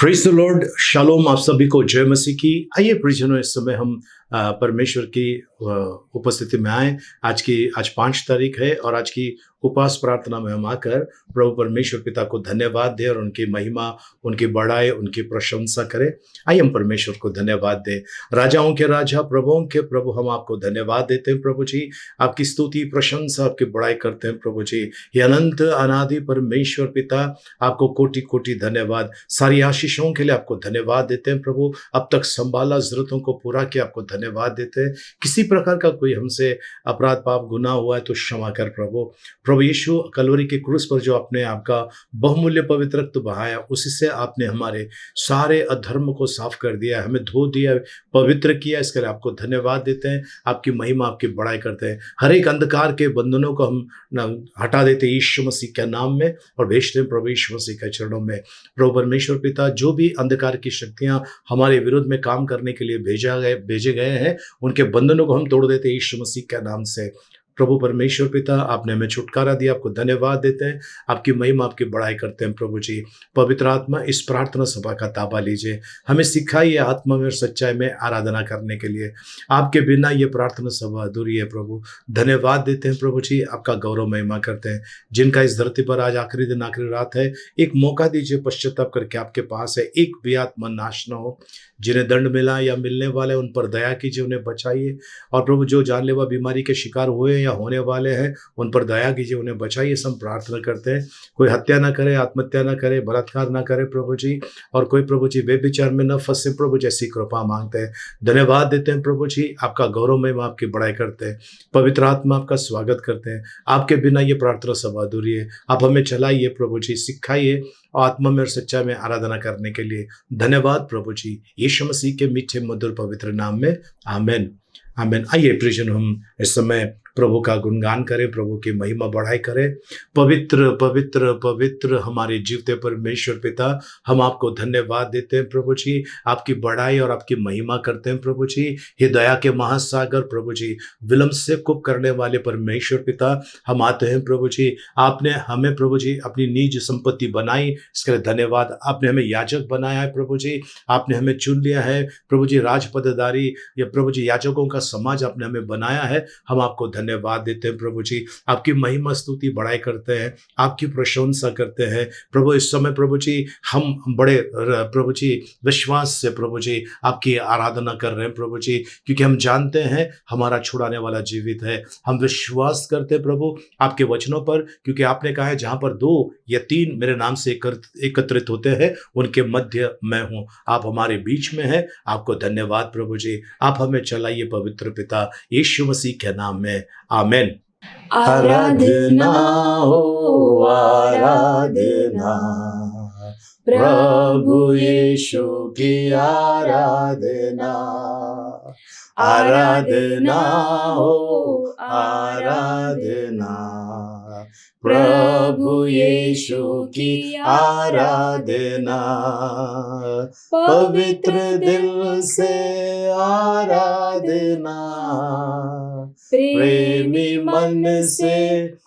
Praise the Lord, shalom. आप सभी को जय मसीह की। आइए प्रिजनों, इस समय हम परमेश्वर की उपस्थिति में आए। आज 5 तारीख है और आज की उपवास प्रार्थना में हम आकर प्रभु परमेश्वर पिता को धन्यवाद दें और उनकी महिमा, उनकी बड़ाई, उनकी प्रशंसा करें। आइए हम परमेश्वर को धन्यवाद दें। राजाओं के राजा, प्रभुओं के प्रभु, हम आपको धन्यवाद देते हैं प्रभु जी। आपकी स्तुति, प्रशंसा, आपकी बड़ाई करते हैं प्रभु जी। ये अनंत अनादि परमेश्वर पिता, आपको कोटि कोटि धन्यवाद। सारी आशीषों के लिए आपको धन्यवाद देते हैं प्रभु। अब तक संभाला, जरूरतों को पूरा किया, आपको धन्यवाद देते हैं। किसी प्रकार का कोई हमसे अपराध, पाप, गुनाह हुआ है तो क्षमा कर प्रभु। प्रभु यीशु कलवरी के क्रूस पर जो आपने आपका बहुमूल्य पवित्र रक्त बहाया, उसी से आपने हमारे सारे अधर्म को साफ कर दिया, हमें धो दिया, पवित्र किया। इसके लिए आपको धन्यवाद देते हैं। आपकी महिमा, आपकी बड़ाई करते हैं। हर एक अंधकार के बंधनों को हम हटा देते हैं यीशु मसीह के नाम में और भेजते हैं प्रभु यीशु मसीह के चरणों में। प्रभु परमेश्वर पिता, जो भी अंधकार की शक्तियां हमारे विरुद्ध में काम करने के लिए भेजे गए हैं, उनके बंधनों को हम तोड़ देते हैं यीशु मसीह के नाम से। प्रभु परमेश्वर पिता, आपने हमें छुटकारा दिया, आपको धन्यवाद देते हैं। आपकी महिमा, आपकी बड़ाई करते हैं प्रभु जी। पवित्र आत्मा, इस प्रार्थना सभा का ताबा लीजिए। हमें सिखाइए आत्मा में और सच्चाई में आराधना करने के लिए। आपके बिना ये प्रार्थना सभा अधूरी है प्रभु। धन्यवाद देते हैं प्रभु जी। आपका गौरव महिमा करते हैं। जिनका इस धरती पर आज आखिरी दिन, आखिरी रात है, एक मौका दीजिए पश्चाताप करके आपके पास है। एक भी आत्मा नाश न हो। जिन्हें दंड मिला या मिलने वाले, उन पर दया कीजिए, उन्हें बचाइए। और प्रभु, जो जानलेवा बीमारी के शिकार हुए या होने वाले हैं, उन पर दया कीजिए, उन्हें बचाइए। सब प्रार्थना करते हैं। कोई हत्या ना करे, आत्महत्या ना करे, बलात्कार ना करे प्रभु जी। और कोई प्रभु जी व्यभिचार में न फंसे प्रभु, जैसी कृपा मांगते हैं। धन्यवाद देते हैं प्रभु जी। आपका गौरव महिमा, आपकी बड़ाई करते हैं। पवित्र आत्मा, आपका स्वागत करते हैं। आपके बिना ये प्रार्थना सभा अधूरी है। आप हमें चलाइए प्रभु जी, सिखाइए आत्मा में और सच्चाई में आराधना करने के लिए। धन्यवाद प्रभु जी, यीशु मसीह के मीठे मधुर पवित्र नाम में, आमीन आमीन। आइए प्रियजन, हम इस समय प्रभु का गुणगान करें, प्रभु की महिमा बढ़ाई करें। पवित्र पवित्र पवित्र हमारे जीवते परमेश्वर पिता, हम आपको धन्यवाद देते हैं प्रभु जी। आपकी बड़ाई और आपकी महिमा करते हैं प्रभु जी। हे दया के महासागर प्रभु जी, विलंब से कुप करने वाले परमेश्वर पिता, हम आते हैं प्रभु जी। आपने हमें प्रभु जी अपनी निज संपत्ति बनाई, इसके लिए धन्यवाद। आपने हमें याजक बनाया है प्रभु जी। आपने हमें चुन लिया है प्रभु जी, राजपदधारी या प्रभु जी याजकों का समाज आपने हमें बनाया है। हम आपको धन्यवाद देते हैं प्रभु जी। आपकी महिमा, स्तुति, बड़ाई करते हैं, आपकी प्रशंसा करते हैं प्रभु। इस समय प्रभु जी हम बड़े प्रभु जी विश्वास से प्रभु जी आपकी आराधना कर रहे हैं प्रभु जी, क्योंकि हम जानते हैं हमारा छुड़ाने वाला जीवित है। हम विश्वास करते हैं प्रभु आपके वचनों पर, क्योंकि आपने कहा है जहां पर 2 या 3 मेरे नाम से एकत्रित होते हैं, उनके मध्य मैं हूं। आप हमारे बीच में हैं। आपको धन्यवाद प्रभु जी। आप हमें चलाइए पवित्र पिता, यीशु मसीह के नाम में, आमीन। आराधना हो आराधना, प्रभु यीशु की आराधना। आराधना हो आराधना, प्रभु यीशु की आराधना। पवित्र दिल से आराधना, प्रेमी मन से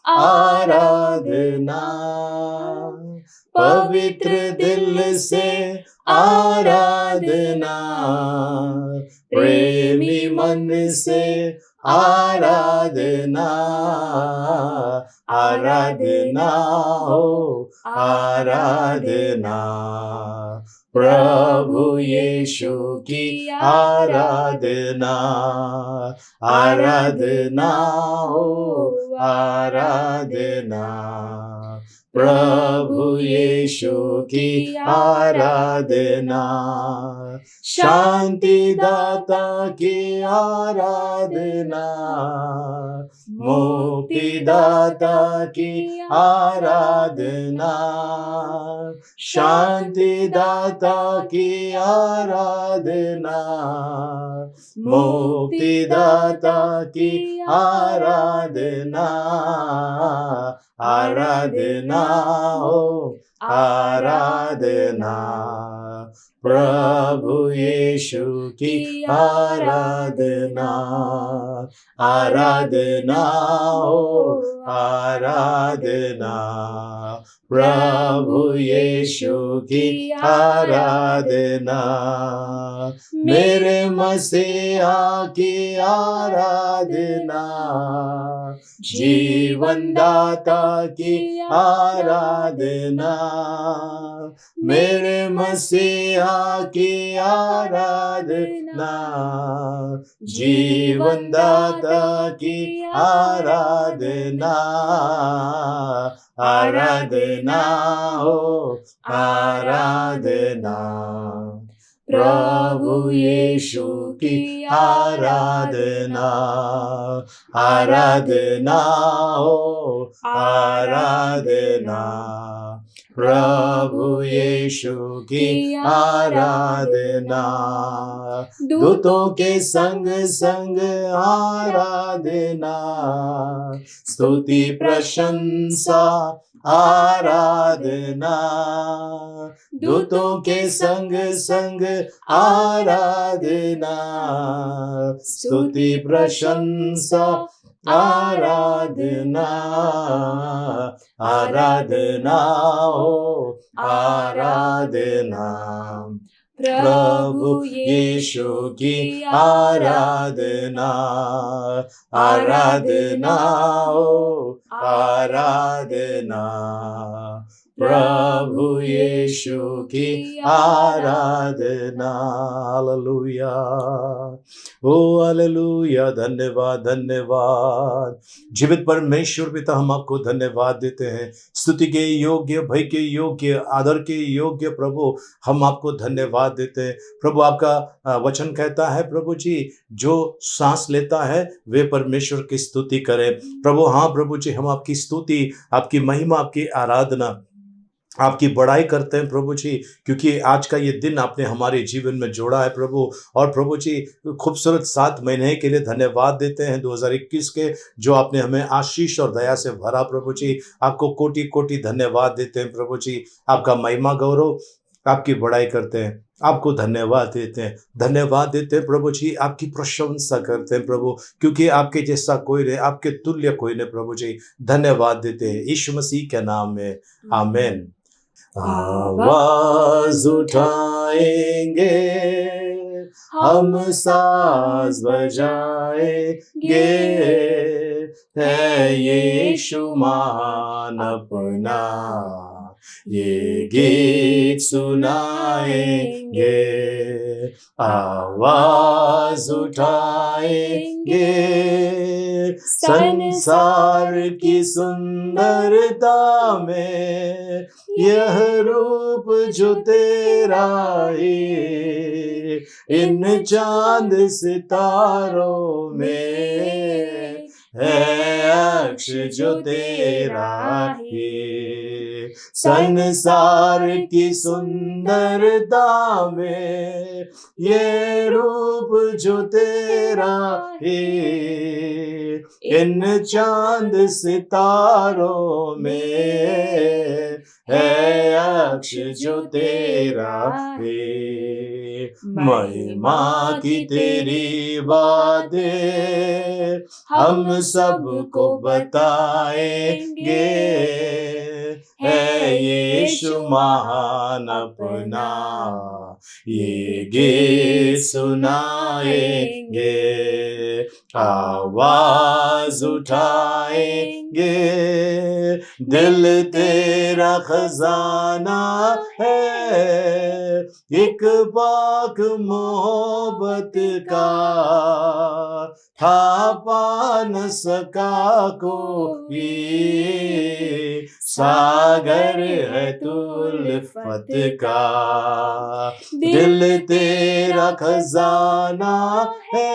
आराधना। पवित्र दिल से आराधना, प्रेमी मन से आराधना। आराधना हो आराधना, प्रभु यीशु की आराधना। आराधना हो आराधना, प्रभु यीशु की आराधना। शांति दाता की आराधना, मुक्ति दाता की आराधना। शांति दाता की आराधना, मुक्ति दाता की आराधना। आराधना हो आराधना, प्रभु यीशु की आराधना, आराधना हो आराधना, प्रभु यीशु की आराधना, मेरे मसीहा की आराधना, जीवन दाता की आराधना, मेरे मसीहा की आराधना, जीवन दाता की आराधना, आराधना हो आराधना, प्रभु यीशु की आराधना, आराधना हो आराधना, प्रभु यीशु की आराधना, दूतों के संग संग आराधना, स्तुति प्रशंसा आराधना, दूतों के संग संग आराधना, स्तुति प्रशंसा आराधना, आराधना हो आराधना, प्रभु यीशु की आराधना, आराधना हो आराधना, प्रभु यीशु की आराधना, हालेलुया, ओ हालेलुया, धन्यवाद धन्यवाद। जीवित परमेश्वर पिता, हम आपको धन्यवाद देते हैं, स्तुति के योग्य, भय के योग्य, आदर के योग्य प्रभु, हम आपको धन्यवाद देते हैं। प्रभु, आपका वचन कहता है प्रभु जी, जो सांस लेता है वे परमेश्वर की स्तुति करे। प्रभु, हाँ प्रभु जी, हम आपकी स्तुति, आपकी महिमा, आपकी आराधना, आपकी बड़ाई करते हैं प्रभु जी, क्योंकि आज का ये दिन आपने हमारे जीवन में जोड़ा है प्रभु। और प्रभु जी, खूबसूरत 7 महीने के लिए धन्यवाद देते हैं 2021 के, जो आपने हमें आशीष और दया से भरा प्रभु जी। आपको कोटि कोटि धन्यवाद देते हैं प्रभु जी। आपका महिमा गौरव, आपकी बड़ाई करते हैं, आपको धन्यवाद देते हैं, धन्यवाद देते हैं प्रभु जी। आपकी प्रशंसा करते हैं प्रभु, क्योंकि आपके जैसा कोई नहीं, आपके तुल्य कोई नहीं प्रभु जी। धन्यवाद देते हैं यीशु मसीह के नाम में, आमीन। आवाज उठाएंगे, हम साज बजाएंगे, है यीशु महान अपना, ये गीत सुनाएंगे। आवाज उठाएंगे, संसार की सुंदरता में यह रूप जो तेरा है, इन चांद सितारों में है अक्ष जो तेरा है। संसार की सुंदरता में ये रूप जो तेरा है, इन चांद सितारों में है अक्ष जो तेरा है। महिमा की तेरी बातें हम सबको बताएंगे, है यीशु महान अपना, ये गीत सुनाएंगे। आवाज उठाएंगे, दिल तेरा खजाना है, एक पाक मोहब्बत का था पा न सका कोई, सागर है तू उल्फत का। दिल तेरा खजाना है,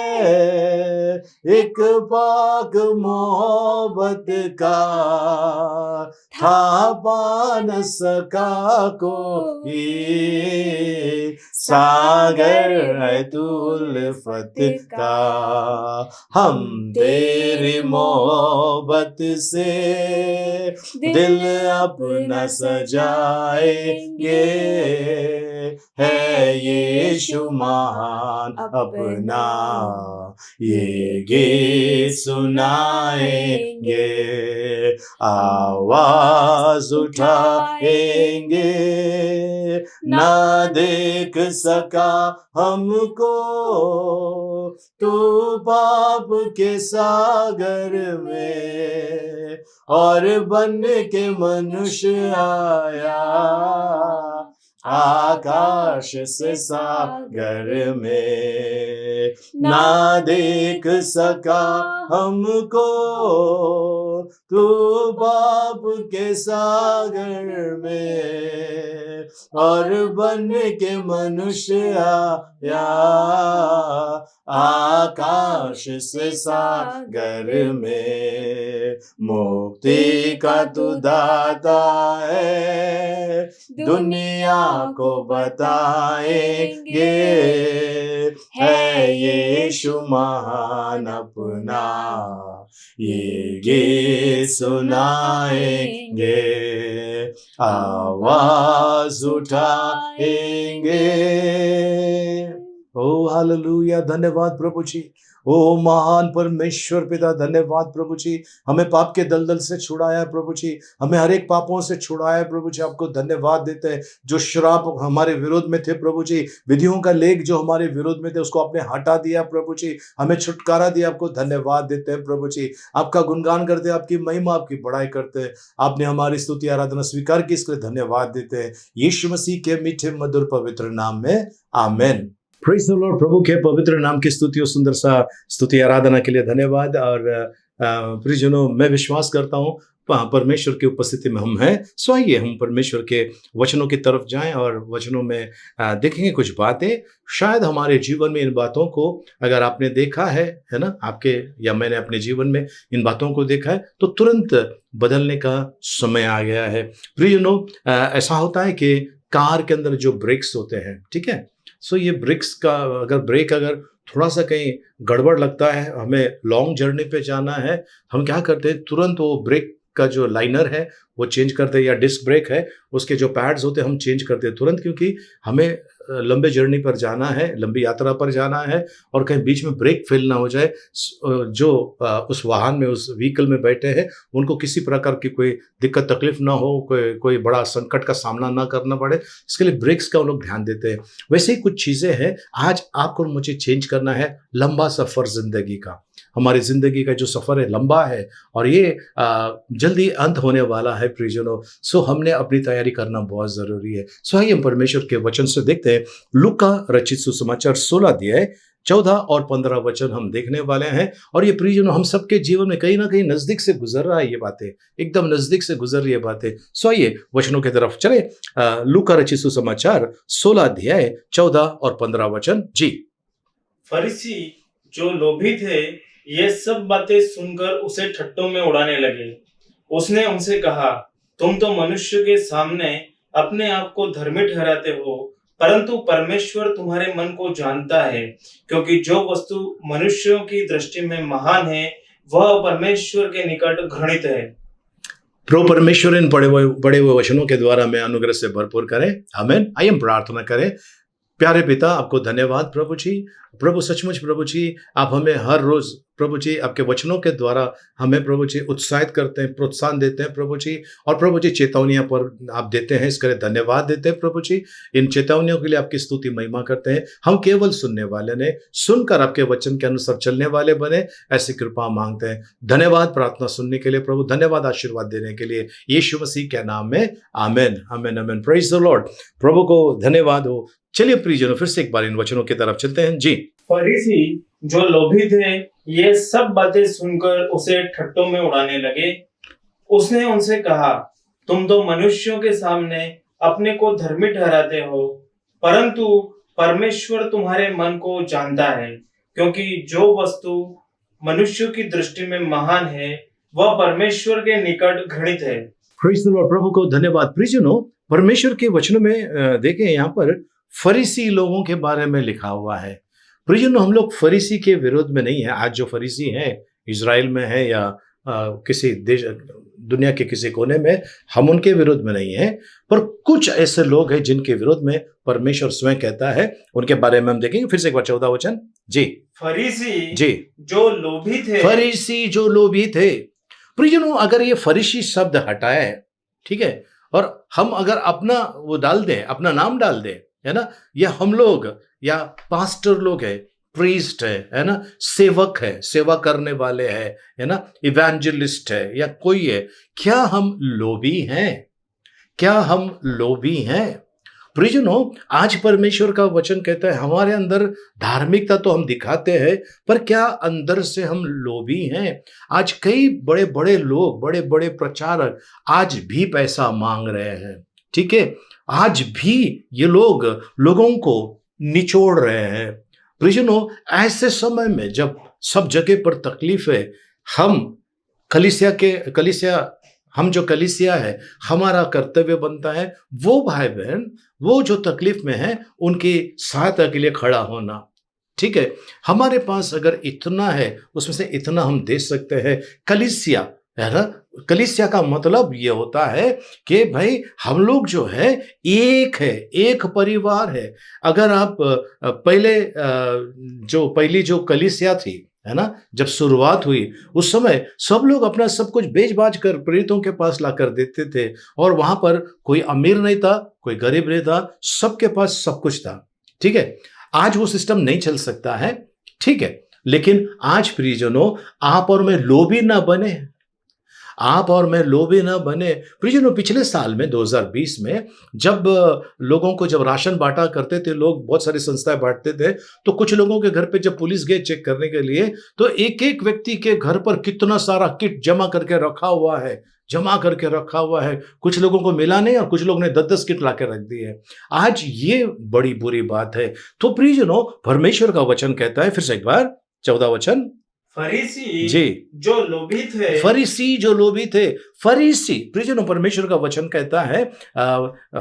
एक पाक मोहब्बत का था पा न सका कोई, सागर है तू उल्फत का। हम तेरी मोहब्बत से दिल अपना सजाएंगे, है यीशु महान अपना ये गीत सुनाएंगे, आवाज उठाएंगे, ना देख सका हमको तू पाप के सागर में, और बन के मनुष्य आया आकाश से सागर में, ना देख सका हमको तू पाप के सागर में, और बन के मनुष्य आया आकाश से सागर में। मुक्ति का तू दाता है, दुनिया को बताएंगे, है यीशु महान अपना ये गीत सुनाएंगे, आवाज उठाएंगे। ओ हालेलुया, धन्यवाद प्रभु जी। ओ महान परमेश्वर पिता, धन्यवाद प्रभु जी, हमें पाप के दलदल से छुड़ाया प्रभु जी, हमें हर एक पापों से छुड़ाया प्रभु जी। आपको धन्यवाद देते हैं। जो श्राप हमारे विरोध में थे प्रभु जी, विधियों का लेख जो हमारे विरोध में थे, उसको आपने हटा दिया प्रभु जी, हमें छुटकारा दिया। आपको धन्यवाद देते हैं प्रभु जी। आपका गुणगान करते हैं, आपकी महिमा, आपकी बड़ाई करते हैं। आपने हमारी स्तुति आराधना स्वीकार की, इसके लिए धन्यवाद देते हैं। यीशु मसीह के मीठे मधुर पवित्र नाम में आमेन। Praise the Lord. प्रभु के पवित्र नाम की स्तुति और सुंदर सा स्तुति आराधना के लिए धन्यवाद। और प्रियजनों, मैं विश्वास करता हूँ परमेश्वर की उपस्थिति में हम हैं। सो आइए हम परमेश्वर के वचनों की तरफ जाएं और वचनों में देखेंगे कुछ बातें। शायद हमारे जीवन में इन बातों को अगर आपने देखा है ना, आपके या मैंने अपने जीवन में इन बातों को देखा है, तो तुरंत बदलने का समय आ गया है। प्रियजनों, ऐसा होता है कि कार के अंदर जो ब्रेक्स होते हैं, ठीक है, सो ये ब्रेक्स का अगर थोड़ा सा कहीं गड़बड़ लगता है, हमें लॉन्ग जर्नी पे जाना है, हम क्या करते हैं, तुरंत वो ब्रेक का जो लाइनर है वो चेंज करते हैं, या डिस्क ब्रेक है उसके जो पैड्स होते हैं हम चेंज करते हैं तुरंत, क्योंकि हमें लंबे जर्नी पर जाना है, लंबी यात्रा पर जाना है, और कहीं बीच में ब्रेक फेल ना हो जाए। जो उस वाहन में, उस व्हीकल में बैठे हैं, उनको किसी प्रकार की कोई दिक्कत तकलीफ ना हो, कोई बड़ा संकट का सामना ना करना पड़े, इसके लिए ब्रेक्स का वो लोग ध्यान देते हैं। वैसे ही कुछ चीज़ें हैं, आज आपको मुझे चेंज करना है। लंबा सफ़र ज़िंदगी का, हमारी ज़िंदगी का जो सफ़र है लंबा है, और ये जल्दी अंत होने वाला है प्रियजनों। सो हमने अपनी तैयारी करना बहुत ज़रूरी है। सो आइए हम परमेश्वर के वचन से देखते हैं। लूका रचित सुसमाचार 16 अध्याय 14 और 15 वचन हम देखने वाले हैं। और ये प्रियजनों, हम सबके जीवन में कहीं ना कहीं नज़दीक से गुजर रहा है, ये बातें एकदम नज़दीक से गुजर रही है बातें। सो आइए वचनों की तरफ चले। लूका रचित सुसमाचार 16 अध्याय 14 और 15 वचन जी। फरीसी जो लोभी थे, ये सब बातें सुनकर उसे ठट्टों में उड़ाने लगे। उसने उनसे कहा, तुम तो मनुष्य के सामने अपने आप को धर्मी ठहराते हो, परंतु परमेश्वर तुम्हारे मन को जानता है, क्योंकि जो वस्तु मनुष्यों की दृष्टि में महान है वह परमेश्वर के निकट घृणित है। प्रभु परमेश्वर इन बड़े हुए वचनों के द्वारा हमें अनुग्रह से भरपूर करें। आमीन। आइए हम प्रार्थना करें। प्यारे पिता, आपको धन्यवाद प्रभु जी। प्रभु सचमुच प्रभु जी, आप हमें हर रोज़ प्रभु जी आपके वचनों के द्वारा हमें प्रभु जी उत्साहित करते हैं, प्रोत्साहन देते हैं प्रभु जी, और प्रभु जी चेतावनियाँ पर आप देते हैं, इसके लिए धन्यवाद देते हैं प्रभु जी। इन चेतावनियों के लिए आपकी स्तुति महिमा करते हैं। हम केवल सुनने वाले ने, सुनकर आपके वचन के अनुसार चलने वाले बने, ऐसी कृपा मांगते हैं। धन्यवाद प्रार्थना सुनने के लिए प्रभु, धन्यवाद आशीर्वाद देने के लिए, यीशु मसीह के नाम में आमेन आमेन आमेन। Praise the Lord. प्रभु को धन्यवाद हो। चलिए प्रियजनों, फिर से एक बार इन वचनों की तरफ चलते हैं जी। फरीसी जो लोभी थे, ये सब बातें सुनकर उसे ठट्टों में उड़ाने लगे। उसने उनसे कहा, तुम तो मनुष्यों के सामने अपने को धर्मी ठहराते हो, परंतु परमेश्वर तुम्हारे मन को जानता है, क्योंकि जो वस्तु मनुष्यों की दृष्टि में महान है वह परमेश्वर के निकट घृणित है। Praise the Lord. प्रभु को धन्यवाद। प्रियजनों, परमेश्वर के वचनों में देखें, यहाँ पर फरीसी लोगों के बारे में लिखा हुआ है। प्रियजनों, हम लोग फरीसी के विरोध में नहीं है। आज जो फरीसी हैं, इजराइल में है या किसी देश दुनिया के किसी कोने में हम उनके विरोध में नहीं हैं, पर कुछ ऐसे लोग हैं जिनके विरोध में परमेश्वर स्वयं कहता है, उनके बारे में हम देखेंगे। फिर से एक बार 14 वचन जी फरीसी जी जो लोभी थे, फरीसी जो लोभी थे। प्रियजनों, अगर ये फरीसी शब्द हटाए, ठीक है, और हम अगर अपना वो डाल दें, अपना नाम डाल दें, है ना, या हम लोग या पास्टर लोग है, प्रीस्ट है ना, सेवक है, सेवा करने वाले है ना, इवेंजलिस्ट है या कोई है, क्या हम लोभी हैं? क्या हम लोभी हैं? प्रियजनों, आज परमेश्वर का वचन कहता है हमारे अंदर धार्मिकता तो हम दिखाते हैं, पर क्या अंदर से हम लोभी हैं? आज कई बड़े बड़े लोग, बड़े बड़े प्रचारक आज भी पैसा मांग रहे हैं, ठीक है, आज भी ये लोग लोगों को निचोड़ रहे हैं। प्रियजनों, ऐसे समय में जब सब जगह पर तकलीफ है, हम जो कलीसिया है, हमारा कर्तव्य बनता है वो भाई बहन, वो जो तकलीफ में है, उनकी सहायता के लिए खड़ा होना, ठीक है। हमारे पास अगर इतना है, उसमें से इतना हम दे सकते हैं। कलीसिया है ना, कलीसिया का मतलब ये होता है कि भाई हम लोग जो है एक है, एक परिवार है। अगर आप पहली जो कलीसिया थी, है ना, जब शुरुआत हुई उस समय सब लोग अपना सब कुछ बेच बाच कर प्रेरितों के पास ला कर देते थे, और वहां पर कोई अमीर नहीं था, कोई गरीब नहीं था, सबके पास सब कुछ था, ठीक है। आज वो सिस्टम नहीं चल सकता है, ठीक है, लेकिन आज प्रियजनों, आप और मैं लोभी ना बने, आप और मैं लोभी ना बने। प्रियजनों, पिछले साल में 2020 में जब लोगों को जब राशन बांटा करते थे लोग, बहुत सारी संस्थाएं बांटते थे, तो कुछ लोगों के घर पे जब पुलिस गए चेक करने के लिए, तो एक एक व्यक्ति के घर पर कितना सारा किट जमा करके रखा हुआ है। कुछ लोगों को मिला नहीं और कुछ लोगों ने 10-10 किट ला के रख दी है। आज ये बड़ी बुरी बात है। तो प्रियजनों, परमेश्वर का वचन कहता है, फिर से एक बार 14 वचन फरीसी जी जो लोभी थे, फरीसी जो लोभी थे। फरीसी, प्रियजनों, परमेश्वर का वचन कहता है,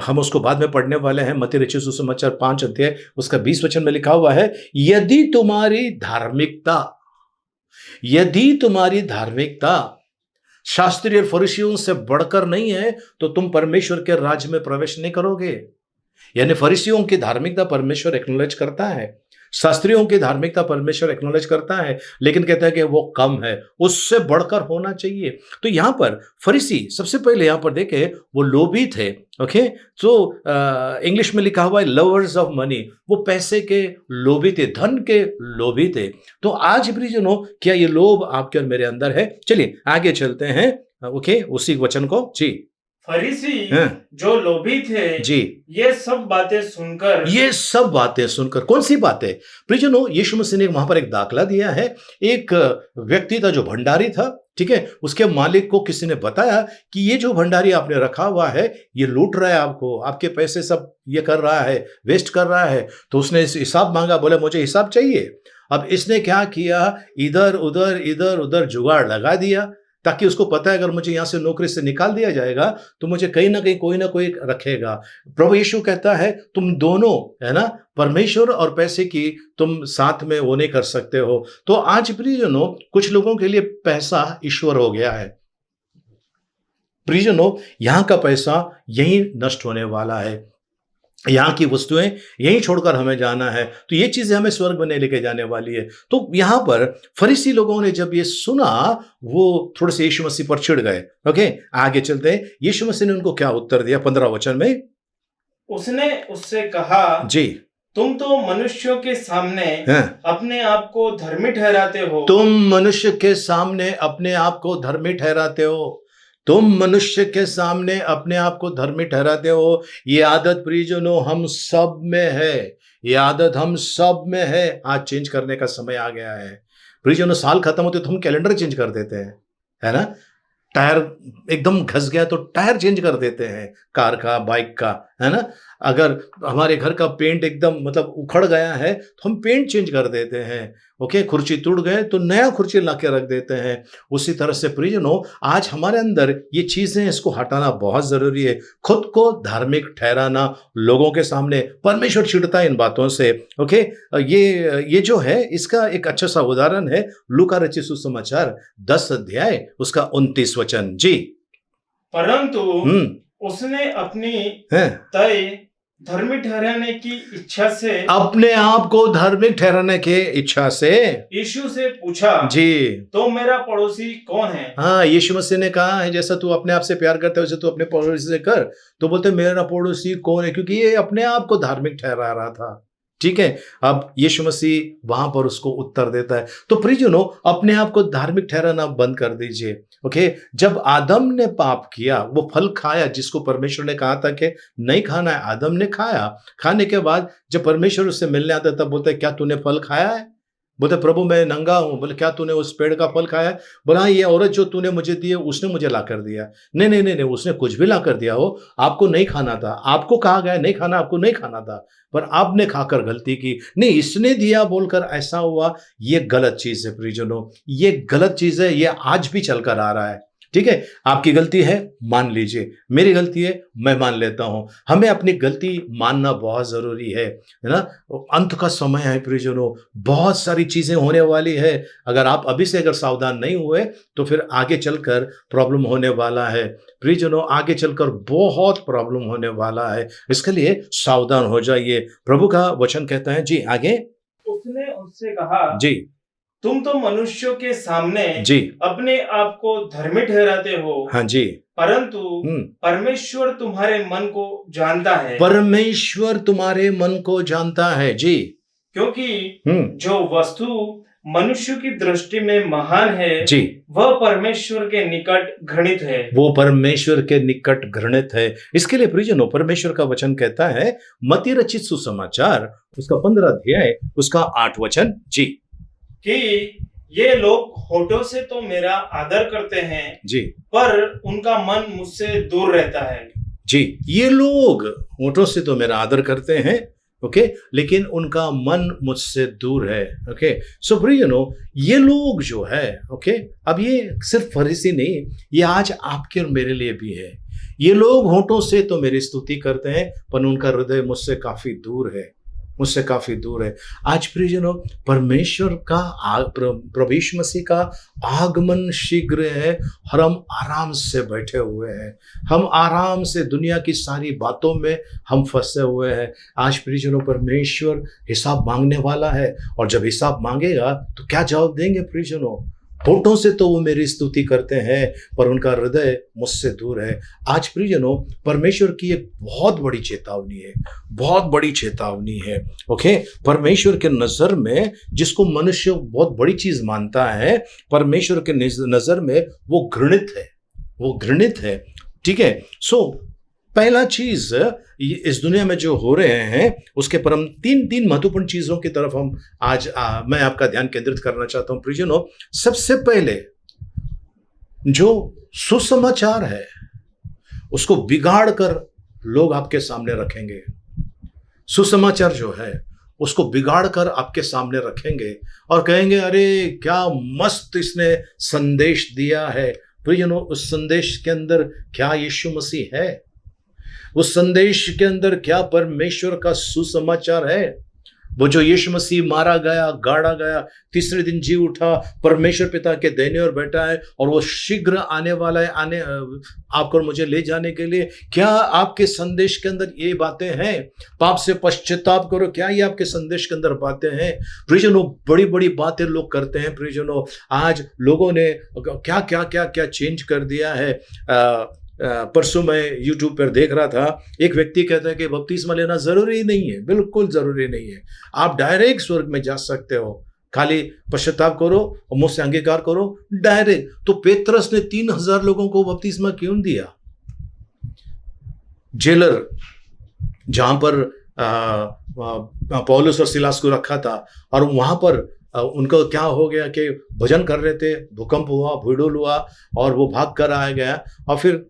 हम उसको बाद में पढ़ने वाले हैं, मत्ती रचित सुसमाचार 5 अध्याय उसका 20 वचन में लिखा हुआ है, यदि तुम्हारी धार्मिकता शास्त्रीय फरीसियों से बढ़कर नहीं है, तो तुम परमेश्वर के राज्य में प्रवेश नहीं करोगे। यानी फरीसियों की धार्मिकता परमेश्वर एक्नॉलेज करता है, शास्त्रियों की धार्मिकता परमेश्वर एक्नॉलेज करता है, लेकिन कहता है कि वो कम है, उससे बढ़कर होना चाहिए। तो यहां पर फरीसी, सबसे पहले यहां पर देखे, वो लोभी थे, ओके। तो इंग्लिश में लिखा हुआ है लवर्स ऑफ मनी, वो पैसे के लोभी थे, धन के लोभी थे। तो आज प्रियजनों, क्या ये लोभ आपके और मेरे अंदर है? चलिए आगे चलते हैं, ओके, उसी वचन को जी। फरीसी जो लोभी थे जी, ये सब बातें सुनकर, कौन सी बातें? प्रियजनों, यीशु मसीह ने वहां पर एक दाखला दिया है। एक व्यक्ति था जो भंडारी था, ठीक है, उसके मालिक को किसी ने बताया कि ये जो भंडारी आपने रखा हुआ है, ये लूट रहा है आपको, आपके पैसे सब ये कर रहा है, वेस्ट कर रहा है। तो उसने हिसाब मांगा, बोले मुझे हिसाब चाहिए। अब इसने क्या किया, इधर उधर जुगाड़ लगा दिया, ताकि उसको पता है अगर मुझे यहां से नौकरी से निकाल दिया जाएगा तो मुझे कहीं ना कहीं कोई ना कोई रखेगा। प्रभु यीशु कहता है तुम दोनों, है ना, परमेश्वर और पैसे की तुम साथ में वो नहीं कर सकते हो। तो आज प्रियजनों, कुछ लोगों के लिए पैसा ईश्वर हो गया है। प्रियजनों, यहां का पैसा यहीं नष्ट होने वाला है, यहाँ की वस्तुएं यहीं छोड़कर हमें जाना है, तो ये चीजें हमें स्वर्ग में लेके जाने वाली है। तो यहां पर फरीसी लोगों ने जब ये सुना, वो थोड़े से यीशु मसीह पर चिढ़ गए। ओके, आगे चलते हैं। यीशु मसीह ने उनको क्या उत्तर दिया? 15 वचन में उसने उससे कहा, जी, तुम तो मनुष्यों के सामने अपने आप को धर्मी ठहराते हो। तुम मनुष्य के सामने अपने आप को धर्मी ठहराते हो। तुम मनुष्य के सामने अपने आप को धर्मी ठहराते हो। ये आदत प्रियजनों हम सब में है, ये आदत हम सब में है। आज चेंज करने का समय आ गया है प्रियजनों। साल खत्म होते तो हम कैलेंडर चेंज कर देते हैं, है ना। टायर एकदम घस गया तो टायर चेंज कर देते हैं कार का, बाइक का, है ना। अगर हमारे घर का पेंट एकदम मतलब उखड़ गया है तो हम पेंट चेंज कर देते हैं। ओके, कुर्सी टूट गए तो नया कुर्सी ला के रख देते हैं। उसी तरह से प्रियजनों, आज हमारे अंदर ये चीजें, इसको हटाना बहुत जरूरी है। खुद को धार्मिक ठहराना लोगों के सामने, परमेश्वर चिढ़ता है इन बातों से। ओके, ये जो है इसका एक अच्छा सा उदाहरण है लूका रचित सुसमाचार 10 अध्याय उसका 29 वचन। जी, परंतु हम्म, उसने अपनी है तय धर्मी ठहराने की इच्छा से अपने आप को धार्मिक ठहराने के इच्छा से यीशु से पूछा, जी, तो मेरा पड़ोसी कौन है? हाँ, यीशु मसीह ने कहा है जैसा तू अपने आप से प्यार करता है वैसे तू अपने पड़ोसी से कर। तो बोलते मेरा पड़ोसी कौन है, क्योंकि ये अपने आप को धार्मिक ठहरा रहा था। ठीक है, अब यीशु मसीह वहां पर उसको उत्तर देता है। तो प्रियजनों, अपने आप को धार्मिक ठहराना बंद कर दीजिए। ओके, जब आदम ने पाप किया, वो फल खाया जिसको परमेश्वर ने कहा था कि नहीं खाना है, आदम ने खाया। खाने के बाद जब परमेश्वर उससे मिलने आता तब बोलता है क्या तूने फल खाया है? बोलते प्रभु मैं नंगा हूं। बोले क्या तूने उस पेड़ का फल खाया है? बोला हाँ, ये औरत जो तूने मुझे दी है उसने मुझे ला कर दिया। नहीं नहीं नहीं नहीं, उसने कुछ भी ला कर दिया हो, आपको नहीं खाना था। आपको कहा गया नहीं खाना, आपको नहीं खाना था, पर आपने खाकर गलती की। नहीं, इसने दिया बोलकर ऐसा हुआ, ये गलत चीज है प्रियजनों, ये गलत चीज है। ये आज भी चलकर आ रहा है। ठीक है, आपकी गलती है मान लीजिए, मेरी गलती है मैं मान लेता हूं। हमें अपनी गलती मानना बहुत जरूरी है ना। अंत का समय है प्रियजनों, बहुत सारी चीजें होने वाली है। अगर आप अभी से अगर सावधान नहीं हुए तो फिर आगे चलकर प्रॉब्लम होने वाला है प्रियजनों, आगे चलकर बहुत प्रॉब्लम होने वाला है। इसके लिए सावधान हो जाइए। प्रभु का वचन कहता है, जी आगे। उसने उससे कहा, जी तुम तो मनुष्यों के सामने जी, अपने आप को धर्मी ठहराते हो, हाँ जी, परंतु हम्म, परमेश्वर तुम्हारे मन को जानता है। परमेश्वर तुम्हारे मन को जानता है। जी, क्योंकि हम्म, जो वस्तु मनुष्य की दृष्टि में महान है, जी, वह परमेश्वर के निकट घृणित है। वो परमेश्वर के निकट घृणित है। इसके लिए प्रियजनों, परमेश्वर का वचन कहता है मत्ती रचित सुसमाचार उसका 15 अध्याय उसका 8 वचन। जी, कि ये लोग होठों से तो मेरा आदर करते हैं, जी, पर उनका मन मुझसे दूर रहता है। जी, ये लोग होठों से तो मेरा आदर करते हैं, ओके, लेकिन उनका मन मुझसे दूर है। ओके, सो प्रियजनों, ये लोग जो है, ओके, अब ये सिर्फ फरीसी नहीं, ये आज आपके और मेरे लिए भी है। ये लोग होठों से तो मेरी स्तुति करते हैं पर उनका हृदय मुझसे काफी दूर है, मुझसे काफी दूर है। आज प्रियजनों, परमेश्वर का प्रभु यीशु मसीह का आगमन शीघ्र है और हम आराम से बैठे हुए हैं। हम आराम से दुनिया की सारी बातों में हम फंसे हुए हैं। आज प्रियजनों, परमेश्वर हिसाब मांगने वाला है और जब हिसाब मांगेगा तो क्या जवाब देंगे प्रियजनों? होठों से तो वो मेरी स्तुति करते हैं पर उनका हृदय मुझसे दूर है। आज प्रियजनों, परमेश्वर की एक बहुत बड़ी चेतावनी है, बहुत बड़ी चेतावनी है। ओके, परमेश्वर के नजर में जिसको मनुष्य बहुत बड़ी चीज मानता है, परमेश्वर के नजर में वो घृणित है, वो घृणित है। ठीक है, सो पहला चीज इस दुनिया में जो हो रहे हैं उसके पर हम तीन महत्वपूर्ण चीजों की तरफ हम आज मैं आपका ध्यान केंद्रित करना चाहता हूं प्रियजनों। सबसे पहले जो सुसमाचार है उसको बिगाड़ कर लोग आपके सामने रखेंगे। सुसमाचार जो है उसको बिगाड़ कर आपके सामने रखेंगे और कहेंगे अरे क्या मस्त इसने संदेश दिया है। प्रियजनों, उस संदेश के अंदर क्या यीशु मसीह है? उस संदेश के अंदर क्या परमेश्वर का सुसमाचार है? वो जो यीशु मसीह मारा गया, गाड़ा गया, तीसरे दिन जी उठा, परमेश्वर पिता के दाहिने ओर बैठा है और वो शीघ्र आने वाला है, आने आपको मुझे ले जाने के लिए। क्या आपके संदेश के अंदर ये बातें हैं? पाप से पश्चाताप करो, क्या ये आपके संदेश के अंदर बातें हैं? प्रियजनों, बड़ी बड़ी बातें लोग करते हैं। प्रियजनों, आज लोगों ने क्या क्या क्या क्या चेंज कर दिया है। परसों मैं YouTube पर देख रहा था, एक व्यक्ति कहता है कि बपतिस्मा लेना जरूरी नहीं है। बिल्कुल जरूरी नहीं है, आप डायरेक्ट स्वर्ग में जा सकते हो, खाली पश्चाताप करो और मुझसे अंगीकार करो डायरेक्ट। तो पेत्रस ने 3000 लोगों को बपतिस्मा क्यों दिया? जेलर जहां पर पौलुस और सिलास को रखा था और वहां पर उनको क्या हो गया कि भजन कर रहे थे, भूकंप हुआ, भूडोल हुआ और वो भाग कर आ गया और फिर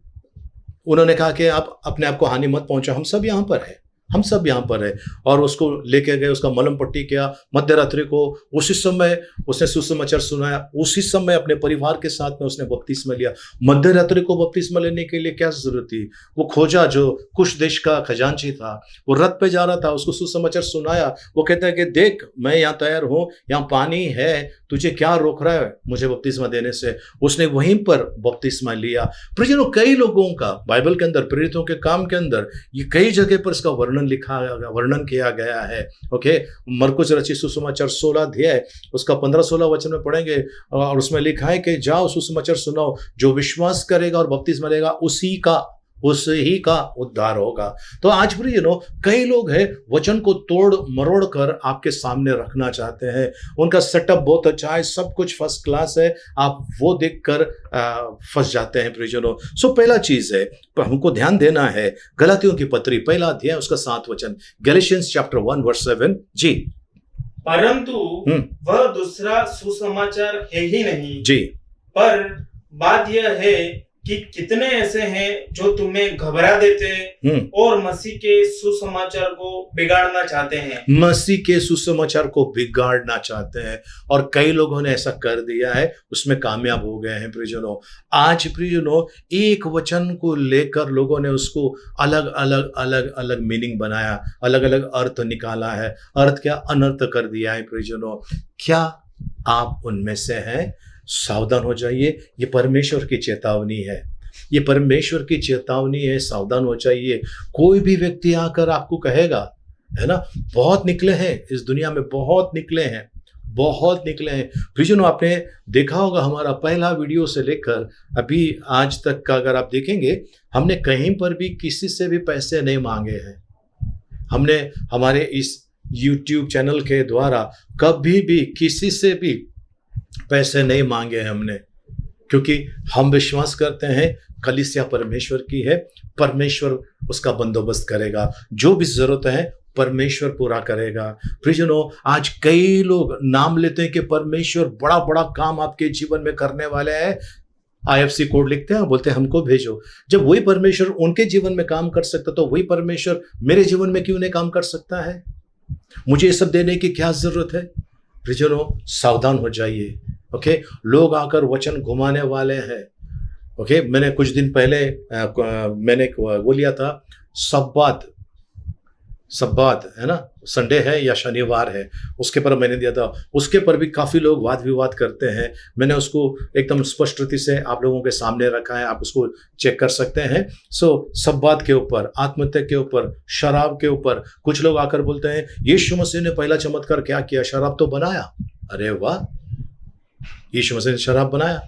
उन्होंने कहा कि आप अपने आप को हानि मत पहुंचाओ, हम सब यहाँ पर है, हम सब यहाँ पर है। और उसको लेके गए, उसका मलम पट्टी किया, मध्य रात्रि को उसी समय उसने सुसमाचार सुनाया, उसी समय अपने परिवार के साथ में उसने बपतिस्मा लिया। मध्य रात्रि को बपतिस्मा लेने के लिए क्या जरूरत थी? वो खोजा, जो कुश देश का खजांची था, वो रथ पे जा रहा था, उसको सुसमाचार सुनाया। वो कहता है कि देख, मैं यहाँ तैयार हूँ, यहाँ पानी है, तुझे क्या रोक रहा है मुझे बपतिस्मा देने से? उसने वहीं पर बपतिस्मा लिया। प्रियजनों, कई लोगों का बाइबल के अंदर, प्रेरितों के काम के अंदर ये कई जगह पर इसका वर्णन किया गया है। ओके, मरकुस रचित सुसमाचार 16 अध्याय उसका 15-16 वचन में पढ़ेंगे, और उसमें लिखा है कि जाओ सुसमाचार सुनाओ, जो विश्वास करेगा और बपतिस्मा लेगा उसी का उद्धार होगा। तो आज प्रियजनों, कई लोग हैं वचन को तोड़ मरोड़ कर आपके सामने रखना चाहते हैं। उनका सेटअप बहुत अच्छा है, सब कुछ फर्स्ट क्लास है, आप वो देखकर फंस जाते हैं प्रियजनों। सो पहला चीज है हमको ध्यान देना है, गलातियों की पत्री 1 अध्याय उसका 7 वचन, गैलेशियंस चैप्टर 1 वर्स 7 जी। परंतु वह दूसरा सुसमाचार है ही नहीं जी, पर बात यह है कि कितने ऐसे हैं जो तुम्हें घबरा देते और मसीह के सुसमाचार को बिगाड़ना चाहते हैं। मसीह के सुसमाचार को बिगाड़ना चाहते हैं, और कई लोगों ने ऐसा कर दिया है, उसमें कामयाब हो गए हैं प्रियजनों। आज प्रियजनों, एक वचन को लेकर लोगों ने उसको अलग अलग मीनिंग बनाया, अलग अलग अर्थ निकाला है। अर्थ क्या? अनर्थ कर दिया है प्रियजनों। क्या आप उनमें से हैं? सावधान हो जाइए, ये परमेश्वर की चेतावनी है, ये परमेश्वर की चेतावनी है, सावधान हो जाइए। कोई भी व्यक्ति आकर आपको कहेगा, है ना, बहुत निकले हैं इस दुनिया में, बहुत निकले हैं। प्रियजनों, आपने देखा होगा हमारा पहला वीडियो से लेकर अभी आज तक का अगर आप देखेंगे, हमने कहीं पर भी किसी से भी पैसे नहीं मांगे हैं। हमने हमारे इस YouTube चैनल के द्वारा कभी भी किसी से भी पैसे नहीं मांगे हैं हमने, क्योंकि हम विश्वास करते हैं कलीसिया परमेश्वर की है, परमेश्वर उसका बंदोबस्त करेगा, जो भी जरूरत है परमेश्वर पूरा करेगा। प्रियजनों, आज कई लोग नाम लेते हैं कि परमेश्वर बड़ा बड़ा काम आपके जीवन में करने वाले हैं, IFC कोड लिखते हैं, बोलते हैं हमको भेजो। जब वही परमेश्वर उनके जीवन में काम कर सकता, तो वही परमेश्वर मेरे जीवन में क्यों नहीं काम कर सकता है? मुझे ये सब देने की क्या जरूरत है? प्रियजनों, सावधान हो जाइए। ओके, लोग आकर वचन घुमाने वाले हैं। ओके, मैंने कुछ दिन पहले मैंने वो लिया था, सब्बात है ना, संडे है या शनिवार है, उसके पर मैंने दिया था। उसके पर भी काफ़ी लोग वाद विवाद करते हैं। मैंने उसको एकदम स्पष्ट रीति से आप लोगों के सामने रखा है, आप उसको चेक कर सकते हैं। सब्बात के ऊपर, आत्महत्या के ऊपर, शराब के ऊपर कुछ लोग आकर बोलते हैं यीशु मसीह ने पहला चमत्कार क्या किया? शराब तो बनाया। अरे वाह, यीशु मसीह ने शराब बनाया,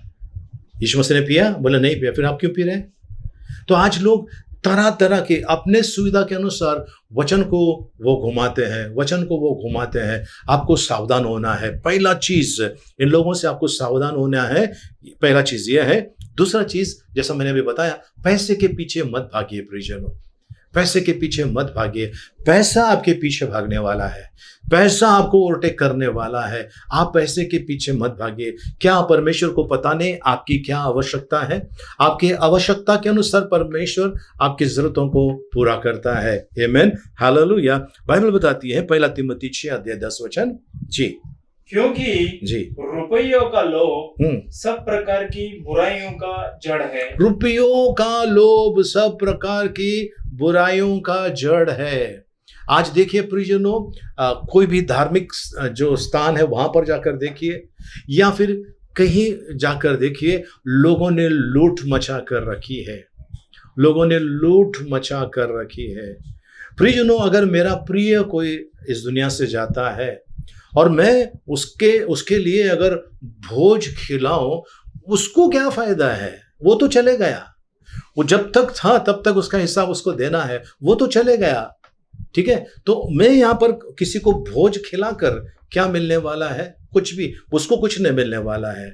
यीशु मसीह ने पिया? बोले नहीं पिया। फिर आप क्यों पी रहे हैं? तो आज लोग तरह तरह के अपने सुविधा के अनुसार वचन को वो घुमाते हैं। आपको सावधान होना है। पहला चीज इन लोगों से आपको सावधान होना है, पहला चीज यह है। दूसरा चीज, जैसा मैंने अभी बताया, पैसे के पीछे मत भागिए प्रियजनों, पैसे के पीछे मत भागिए। पैसा आपके पीछे भागने वाला है, पैसा आपको ओवरटेक करने वाला है। आप पैसे के पीछे मत भागिए। क्या परमेश्वर को पता नहीं आपकी क्या आवश्यकता है? आपकी आवश्यकता के अनुसार परमेश्वर आपकी जरूरतों को पूरा करता है। आमीन, हालेलुया। बाइबल बताती है 1 तीमुथियुस 6 अध्याय 10 वचन जी, क्योंकि जी रुपयों का लोभ सब प्रकार की बुराइयों का जड़ है। रुपयों का लोभ सब प्रकार की बुराइयों का जड़ है। आज देखिए प्रियजनों, कोई भी धार्मिक जो स्थान है वहां पर जाकर देखिए, या फिर कहीं जाकर देखिए, लोगों ने लूट मचा कर रखी है। प्रियजनों, अगर मेरा प्रिय कोई इस दुनिया से जाता है और मैं उसके लिए अगर भोज खिलाऊं, उसको क्या फायदा है? वो तो चले गया। वो जब तक था तब तक उसका हिसाब उसको देना है, वो तो चले गया। ठीक है, तो मैं यहाँ पर किसी को भोज खिलाकर क्या मिलने वाला है? कुछ भी, उसको कुछ नहीं मिलने वाला है।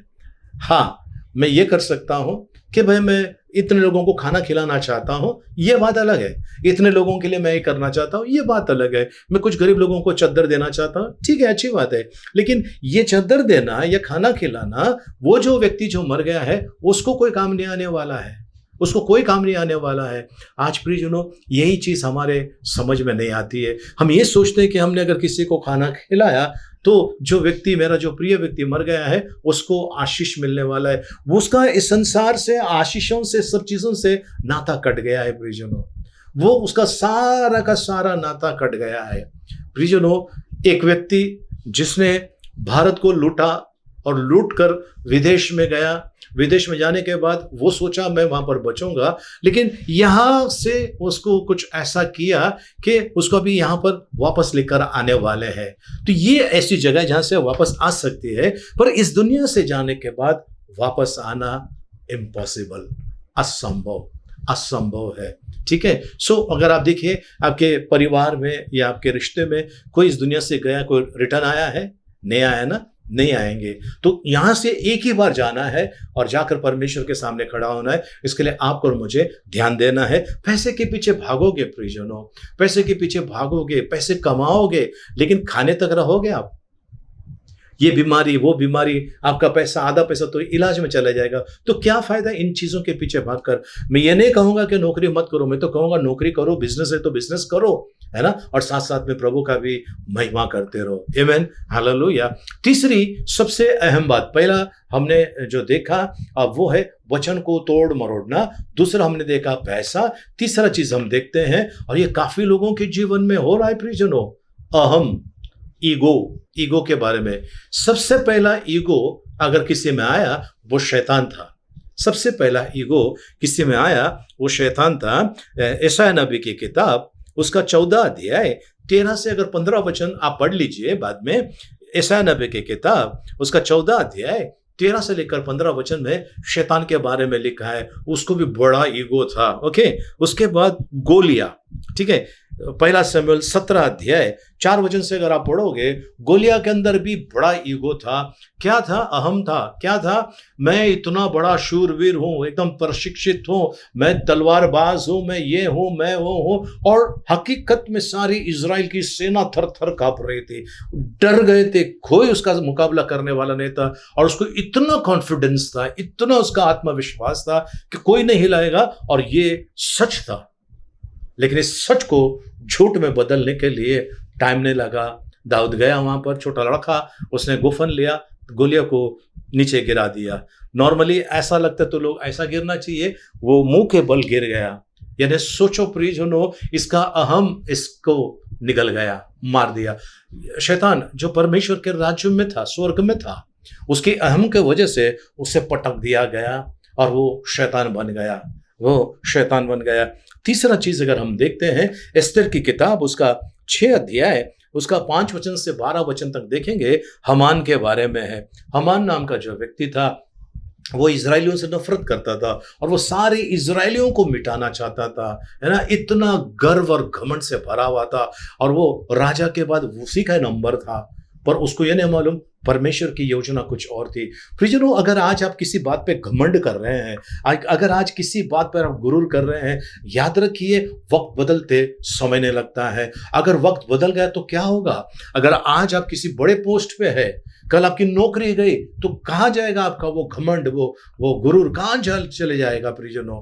हाँ, मैं ये कर सकता हूँ कि भाई मैं इतने लोगों को खाना खिलाना चाहता हूँ, ये बात अलग है। इतने लोगों के लिए मैं ये करना चाहता हूँ, ये बात अलग है। मैं कुछ गरीब लोगों को चद्दर देना चाहता हूँ, ठीक है, अच्छी बात है। लेकिन ये चद्दर देना या खाना खिलाना, वो जो व्यक्ति जो मर गया है उसको कोई काम नहीं आने वाला है। उसको कोई काम नहीं आने वाला है। आज प्रियजनों, यही चीज हमारे समझ में नहीं आती है। हम ये सोचते हैं कि हमने अगर किसी को खाना खिलाया तो जो व्यक्ति, मेरा जो प्रिय व्यक्ति मर गया है, उसको आशीष मिलने वाला है, वो उसका इस संसार से, आशीषों से, सब चीजों से नाता कट गया है प्रियजनों। वो उसका सारा का सारा नाता कट गया है प्रियजनों। एक व्यक्ति जिसने भारत को लूटा और लूट कर विदेश में गया, विदेश में जाने के बाद वो सोचा मैं वहां पर बचूंगा, लेकिन यहां से उसको कुछ ऐसा किया कि उसको भी यहां पर वापस लेकर आने वाले हैं। तो ये ऐसी जगह जहां से वापस आ सकती है, पर इस दुनिया से जाने के बाद वापस आना इम्पॉसिबल, असंभव है। ठीक है। सो अगर आप देखिए आपके परिवार में या आपके रिश्ते में कोई इस दुनिया से गया, कोई रिटर्न आया है? नहीं आया ना, नहीं आएंगे। तो यहां से एक ही बार जाना है और जाकर परमेश्वर के सामने खड़ा होना है। इसके लिए आपको और मुझे ध्यान देना है। पैसे के पीछे भागोगे प्रियजनों, पैसे के पीछे भागोगे, पैसे कमाओगे, लेकिन खाने तक रहोगे आप? ये बीमारी, वो बीमारी, आपका पैसा, आधा पैसा तो इलाज में चला जाएगा। तो क्या फायदा इन चीजों के पीछे भागकर? मैं ये नहीं कहूंगा कि नौकरी मत करो, मैं तो कहूंगा नौकरी करो, बिजनेस है तो बिजनेस करो, है ना, और साथ साथ में प्रभु का भी महिमा करते रहो। आमीन, हालेलुया। तीसरी सबसे अहम बात, पहला हमने जो देखा अब वो है वचन को तोड़ मरोड़ना, दूसरा हमने देखा पैसा, तीसरा चीज हम देखते हैं, और ये काफी लोगों के जीवन में हो रहा है प्रियजनों, अहम, ईगो के बारे में। सबसे पहला ईगो अगर किसी में आया वो शैतान था। सबसे पहला ईगो किसी में आया वो शैतान था। यशायाह नबी की किताब उसका 14 अध्याय 13 से अगर 15 वचन आप पढ़ लीजिए बाद में। यशायाह नबी की किताब उसका 14 अध्याय 13 से लेकर 15 वचन में शैतान के बारे में लिखा है। उसको भी बड़ा ईगो था। ओके। उसके बाद गोलिया, ठीक है, पहला शमूएल 17 अध्याय 4 वचन से अगर आप पढ़ोगे, गोलिया के अंदर भी बड़ा ईगो था। क्या था? अहम था। क्या था? मैं इतना बड़ा शूरवीर हूं, एकदम प्रशिक्षित हूं, मैं तलवारबाज हूं, मैं ये हूं, मैं वो हूं। और हकीकत में सारी इजराइल की सेना थर थर कांप रही थी, डर गए थे, कोई उसका मुकाबला करने वाला नहीं था। और उसको इतना कॉन्फिडेंस था, इतना उसका आत्मविश्वास था कि कोई नहीं हिलाएगा, और ये सच था। लेकिन इस सच को झूठ में बदलने के लिए टाइम नहीं लगा। दाऊद गया वहां पर, छोटा लड़का, उसने गुफन लिया, गोलिया को नीचे गिरा दिया। नॉर्मली ऐसा लगता तो लोग ऐसा गिरना चाहिए, वो मुंह के बल गिर गया। यानी सोचो प्रियजनों, इसका अहम इसको निगल गया, मार दिया। शैतान जो परमेश्वर के राज्य में था, स्वर्ग में था, उसके अहम के वजह से उसे पटक दिया गया और वो शैतान बन गया, वो शैतान बन गया। तीसरा चीज अगर हम देखते हैं, एस्तर की किताब उसका 6 अध्याय उसका 5 वचन से 12 वचन तक देखेंगे, हमान के बारे में है। हमान नाम का जो व्यक्ति था वो इजरायलियों से नफरत करता था और वो सारे इजरायलियों को मिटाना चाहता था, है ना। इतना गर्व और घमंड से भरा हुआ था, और वो राजा के बाद उसी का नंबर था, पर उसको ये नहीं मालूम परमेश्वर की योजना कुछ और थी। प्रियजनों, अगर आज आप किसी बात पे घमंड कर रहे हैं, अगर आज किसी बात पर आप गुरूर कर रहे हैं, याद रखिए वक्त बदलते समय नहीं लगता है। अगर वक्त बदल गया तो क्या होगा? अगर आज आप किसी बड़े पोस्ट पे है, कल आपकी नौकरी गई, तो कहाँ जाएगा आपका वो घमंड, वो गुरूर कहाँ चले जाएगा प्रियजनों?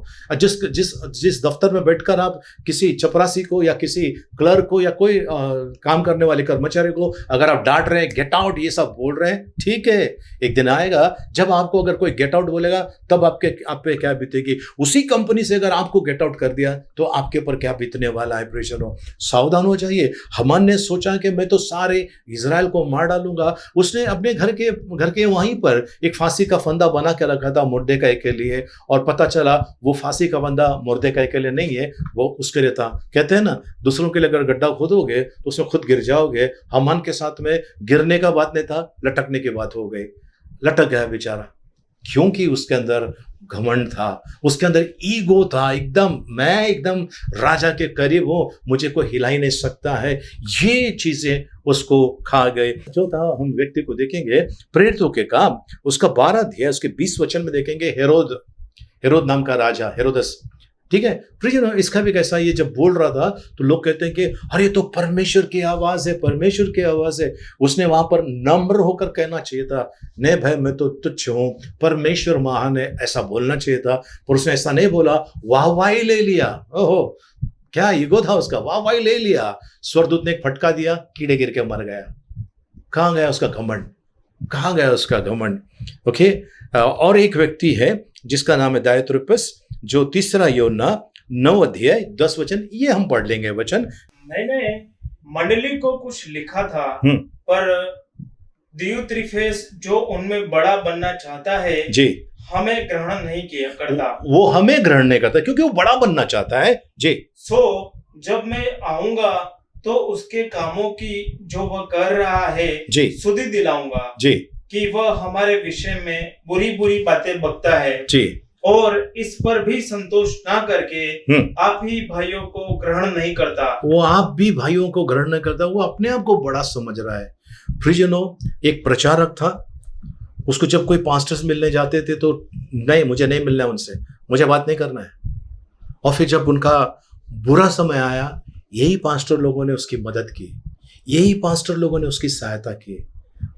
जिस दफ्तर में बैठकर आप किसी चपरासी को या किसी क्लर्क को या कोई काम करने वाले कर्मचारी को अगर आप डांट रहे हैं, गेट आउट, ये सब बोल रहे हैं, ठीक है, एक दिन आएगा जब आपको अगर कोई गेट आउट बोलेगा तब आप पे क्या बीतेगी। उसी कंपनी से अगर आपको गेट आउट कर दिया तो आपके ऊपर क्या बीतने वाला है प्रियजनों? सावधान हो जाइए। हमान ने सोचा कि मैं तो सारे इजराइल को मार डालूंगा। उसने अपने घर के वहीं पर एक फांसी का फंदा बना के रखा था मुर्देकाई के लिए, और पता चला वो फांसी का फंदा मुर्देकाई के लिए नहीं है, वो उसके लिए था। कहते हैं ना, दूसरों के लिए अगर गड्ढा खोदोगे तो उसमें खुद गिर जाओगे। हमान के साथ में गिरने का बात नहीं था, लटकने की बात हो गई। लटक गया बेचारा, क्योंकि उसके अंदर घमंड था, उसके अंदर ईगो था, मैं एकदम राजा के करीब हूं, मुझे कोई हिला ही नहीं सकता है। ये चीजें उसको खा गए। जो था, हम व्यक्ति को देखेंगे प्रेरितों के काम उसका 12 अध्याय उसके 20 वचन में देखेंगे। हेरोद नाम का राजा, हेरोदस, ठीक है प्रियजनों, इसका भी कैसा, ये जब बोल रहा था तो लोग कहते हैं कि अरे तो परमेश्वर की आवाज है, परमेश्वर की आवाज है। उसने वहां पर नम्र होकर कहना चाहिए था, नहीं भाई मैं तो तुच्छ हूं, परमेश्वर महान है, ऐसा बोलना चाहिए था। पर उसने ऐसा नहीं बोला, वाहवाही ले लिया। ओहो, क्या ईगो था उसका, वाहवाही ले लिया। स्वर्गदूत ने एक फटका दिया, कीड़े गिर के मर गया। कहां गया उसका घमंड, कहां गया उसका घमंड। ओके, और एक व्यक्ति है जिसका नाम है दायत्रुपस, जो 3 यूहन्ना 9 अध्याय 10 वचन, ये हम पढ़ लेंगे वचन। मैंने मंडली को कुछ लिखा था, पर दियुत्रिफेस जो उनमें बड़ा बनना चाहता है जी, हमें ग्रहण नहीं किया करता। वो हमें ग्रहण नहीं करता क्योंकि वो बड़ा बनना चाहता है जी। सो जब मैं आऊंगा तो उसके कामों की जो वह कर रहा है जी सुधि दिलाऊंगा जी कि वह हमारे विषय में बुरी बुरी बातें बकता है, जी, और इस पर भी संतोष ना करके आप ही भाइयों को ग्रहण नहीं करता। वो आप भी भाइयों को ग्रहण नहीं करता, वो अपने आप को बड़ा समझ रहा है। प्रियजनों, एक प्रचारक था, उसको जब कोई पास्टर्स मिलने जाते थे तो नहीं, मुझे नहीं मिलना है उनसे, मुझे बात नहीं करना है। और फिर जब उनका बुरा समय आया, यही पास्टर लोगों ने उसकी मदद की, यही पास्टर लोगों ने उसकी सहायता की।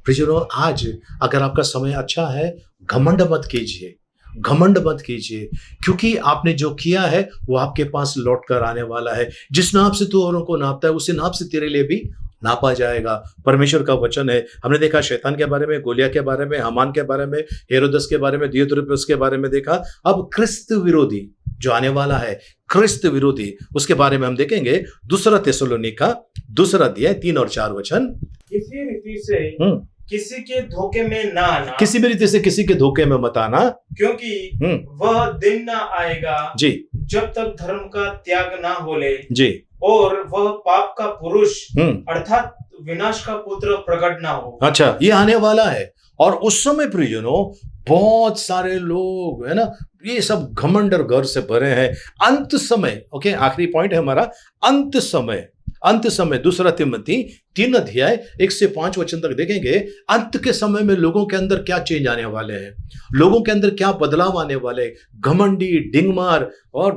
प्रियजनों, आज अगर आपका समय अच्छा है, घमंड मत कीजिए, घमंड मत कीजिए, क्योंकि आपने जो किया है वो आपके पास लौट कर आने वाला है। जिस नाप से तू औरों को नापता है, उसी नाप से तेरे लिए भी नापा जाएगा। परमेश्वर का वचन है। हमने देखा शैतान के बारे में, गोलिया के बारे में, हामान के बारे में, हेरोदस के बारे में, दियुत्रिफेस के बारे में देखा। अब क्रिस्त विरोधी जो आने वाला है, क्रिस्त विरोधी, उसके बारे में हम देखेंगे। 2 थिस्सलुनीका 2 अध्याय 3 और 4 वचन। किसी रीति से किसी के धोखे में ना आना, किसी भी रीति से किसी के धोखे में मत आना, क्योंकि वह दिन ना आएगा जी जब तक धर्म का त्याग ना होले जी, और वह पाप का पुरुष अर्थात विनाश का पुत्र प्रकट ना हो। अच्छा, ये आने वाला है। और उस समय प्रियजनों, बहुत सारे लोग है ना, ये सब घमंड और गर्व से भरे हैं। अंत समय, ओके, आखिरी पॉइंट है हमारा, अंत समय। अंत समय 2 तिमोथी 3 अध्याय 1 से 5 वचन तक देखेंगे। अंत के समय में लोगों के अंदर क्या चेंज आने वाले हैं, लोगों के अंदर क्या बदलाव आने वाले हैं। घमंडी, डिंगमार और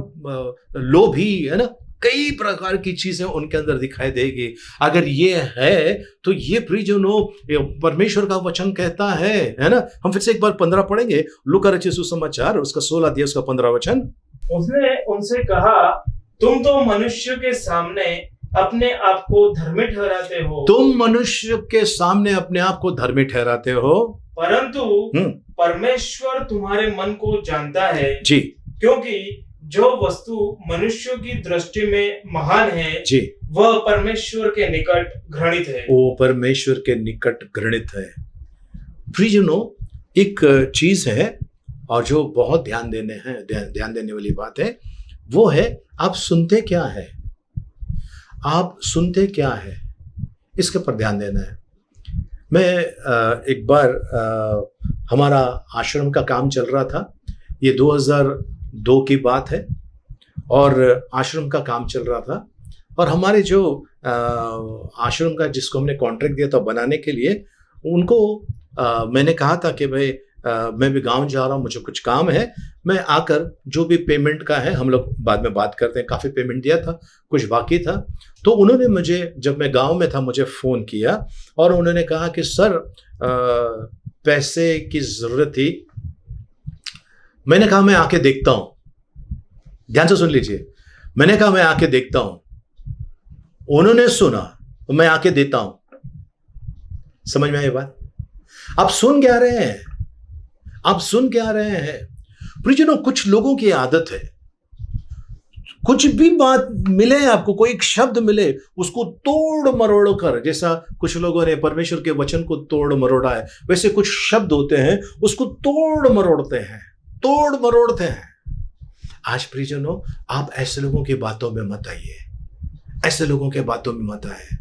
लोभी, है ना, कई प्रकार की चीजें उनके अंदर दिखाई देगी। अगर ये है तो ये प्रियजनों, परमेश्वर का वचन कहता है ना। हम फिर से एक बार 15 पढ़ेंगे, लूका रचित सुसमाचार उसका 16 अध्याय उसका 15 वचन। उसने उनसे कहा, तुम तो मनुष्य के सामने अपने आप को धर्मी ठहराते हो, तुम मनुष्य के सामने अपने आप को धर्मी ठहराते हो, परंतु परमेश्वर तुम्हारे मन को जानता है जी, क्योंकि जो वस्तु मनुष्यों की दृष्टि में महान है जी, वह परमेश्वर के निकट घृणित है। वो परमेश्वर के निकट घृणित है। प्रियजनों, एक चीज है और जो बहुत ध्यान देने वाली बात है, वो है आप सुनते क्या है, आप सुनते क्या है, इसके पर ध्यान देना है। मैं एक बार हमारा आश्रम का काम चल रहा था, ये 2002 की बात है, और आश्रम का काम चल रहा था, और हमारे जो आश्रम का जिसको हमने कॉन्ट्रैक्ट दिया था बनाने के लिए, उनको मैंने कहा था कि भाई मैं भी गांव जा रहा हूँ, मुझे कुछ काम है, मैं आकर जो भी पेमेंट का है हम लोग बाद में बात करते हैं। काफ़ी पेमेंट दिया था, कुछ बाकी था। तो उन्होंने मुझे, जब मैं गांव में था, मुझे फ़ोन किया और उन्होंने कहा कि सर पैसे की ज़रूरत थी। मैंने कहा मैं आके देखता हूँ, ध्यान से सुन लीजिए, मैंने कहा मैं आके देखता हूँ। उन्होंने सुना तो मैं आके देता हूँ। समझ में आई बात? आप सुन क्या रहे हैं, आप सुन क्या रहे हैं? प्रियजनों, कुछ लोगों की आदत है, कुछ भी बात मिले आपको, कोई एक शब्द मिले, उसको तोड़ मरोड़ कर, जैसा कुछ लोगों ने परमेश्वर के वचन को तोड़ मरोड़ा है, वैसे कुछ शब्द होते हैं उसको तोड़ मरोड़ते हैं, तोड़ मरोड़ते हैं। आज प्रियजनों, आप ऐसे लोगों की बातों में मत आइए, ऐसे लोगों के बातों में मत आए।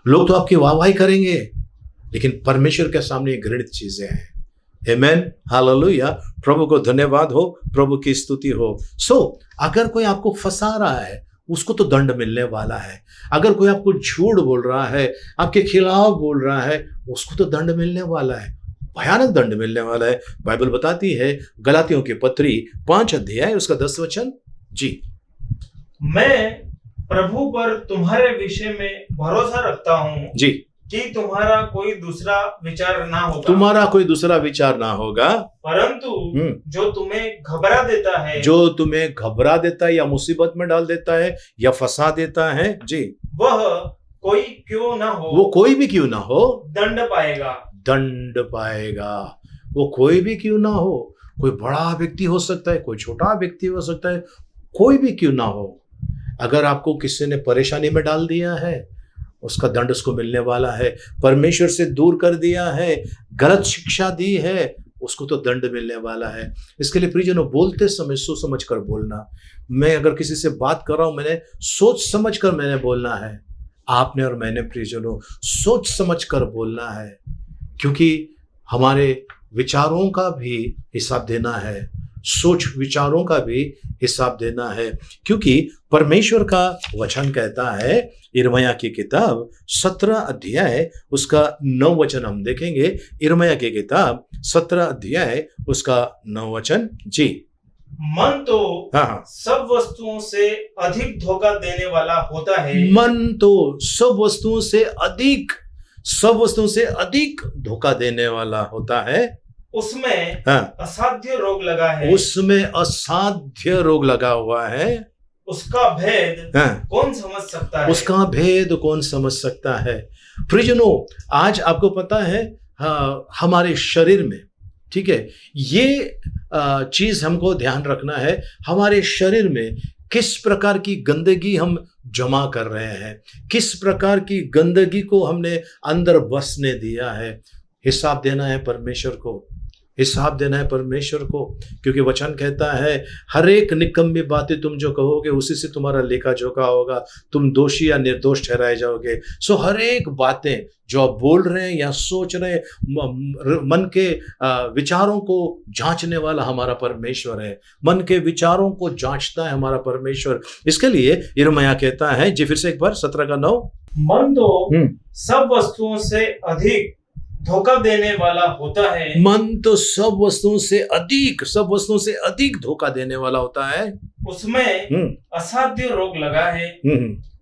लोग तो आपकी वाहवाही करेंगे, लेकिन परमेश्वर के सामने घृणित चीजें हैं। आमेन, हालेलुया, प्रभु को धन्यवाद हो, प्रभु की स्तुति हो। अगर कोई आपको फंसा रहा है, उसको तो दंड मिलने वाला है। अगर कोई आपको झूठ बोल रहा है, आपके खिलाफ बोल रहा है, उसको तो दंड मिलने वाला है, भयानक दंड मिलने वाला है। बाइबल बताती है, गलातियों की पत्री 5 अध्याय उसका 10 वचन जी, मैं प्रभु पर तुम्हारे विषय में भरोसा रखता हूँ जी, कि तुम्हारा कोई दूसरा विचार ना होगा, तुम्हारा कोई दूसरा विचार ना होगा, परंतु जो तुम्हें घबरा देता है, जो तुम्हें घबरा देता है या मुसीबत में डाल देता है या फंसा देता है जी, वह कोई क्यों ना हो, वो कोई भी क्यों ना हो, दंड पाएगा। दंड पाएगा। वो कोई भी क्यों ना हो, कोई बड़ा व्यक्ति हो सकता है, कोई छोटा व्यक्ति हो सकता है, कोई भी क्यों ना हो, अगर आपको किसी ने परेशानी में डाल दिया है, उसका दंड उसको मिलने वाला है। परमेश्वर से दूर कर दिया है, गलत शिक्षा दी है, उसको तो दंड मिलने वाला है। इसके लिए प्रियजनों, बोलते समय सोच समझ कर बोलना। मैं अगर किसी से बात कर रहा हूं, मैंने सोच समझ कर मैंने बोलना है। आपने और मैंने प्रियजनों सोच समझ कर बोलना है, क्योंकि हमारे विचारों का भी हिसाब देना है, सोच विचारों का भी हिसाब देना है। क्योंकि परमेश्वर का वचन कहता है, यिर्मयाह की किताब 17 अध्याय उसका 9 वचन हम देखेंगे। यिर्मयाह की किताब 17 अध्याय उसका 9 वचन जी। मन तो हाँ, सब वस्तुओं से अधिक धोखा देने वाला होता है। मन तो सब वस्तुओं से अधिक धोखा देने वाला होता है। उसमें हाँ, असाध्य रोग लगा है, उसमें असाध्य रोग लगा हुआ है। उसका भेद हाँ, कौन समझ सकता है? उसका भेद कौन समझ सकता है? प्रियजनों, आज आपको पता है, हमारे शरीर में, ठीक है, ये चीज हमको ध्यान रखना है, हमारे शरीर में किस प्रकार की गंदगी हम जमा कर रहे हैं, किस प्रकार की गंदगी को हमने अंदर बसने दिया है। हिसाब देना है परमेश्वर को, हिसाब देना है परमेश्वर को, क्योंकि वचन कहता है, हर एक निकम्मी बातें तुम जो कहोगे उसी से तुम्हारा लेखा जोखा होगा, तुम दोषी या निर्दोष ठहराए जाओगे। सो हर एक बातें जो आप बोल रहे हैं या सोच रहे हैं, मन के विचारों को जांचने वाला हमारा परमेश्वर है, मन के विचारों को जांचता है हमारा परमेश्वर। इसके लिए यिर्मयाह कहता है जी, फिर से एक बार 17 का 9, मन तो सब वस्तुओं से अधिक धोखा देने वाला होता है। मन तो सब वस्तुओं से अधिक धोखा देने वाला होता है। उसमें असाध्य रोग लगा है,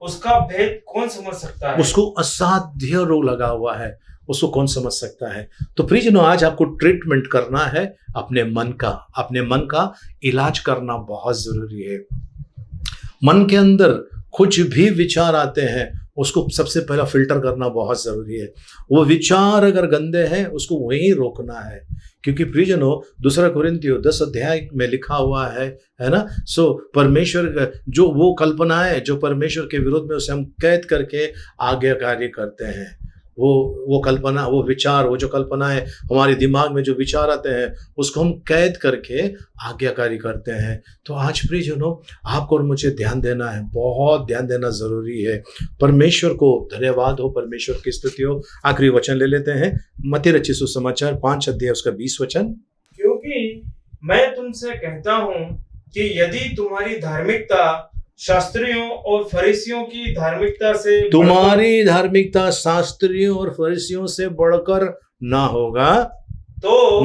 उसका भेद कौन समझ सकता है? उसको असाध्य रोग लगा हुआ है, उसको कौन समझ सकता है? तो प्रियजनों, आज आपको ट्रीटमेंट करना है अपने मन का इलाज करना बहुत जरूरी है। मन के अंदर कुछ भी विचार आते हैं, उसको सबसे पहला फिल्टर करना बहुत जरूरी है। वो विचार अगर गंदे हैं, उसको वहीं रोकना है, क्योंकि प्रियजनों, 2 कोरिन्थियों 10 अध्याय में लिखा हुआ है ना। सो परमेश्वर जो वो कल्पनाएं जो परमेश्वर के विरोध में, उसे हम कैद करके आज्ञाकारी करते हैं। वो कल्पना, वो विचार, वो जो कल्पनाएं हमारे दिमाग में जो विचार आते हैं, उसको हम कैद करके आज्ञाकारी करते हैं। तो आज प्रियजनों, आपको और मुझे ध्यान देना है, बहुत ध्यान देना जरूरी है। परमेश्वर को धन्यवाद हो, परमेश्वर की स्तुति हो। आखिरी वचन ले लेते हैं, मत्ती रचित सुसमाचार 5 अध्याय उसका 20 वचन। क्योंकि मैं तुमसे कहता हूँ कि यदि तुम्हारी धार्मिकता शास्त्रियों और फरीसियों की धार्मिकता से, तुम्हारी धार्मिकता शास्त्रियों और फरीसियों से बढ़कर ना होगा, तो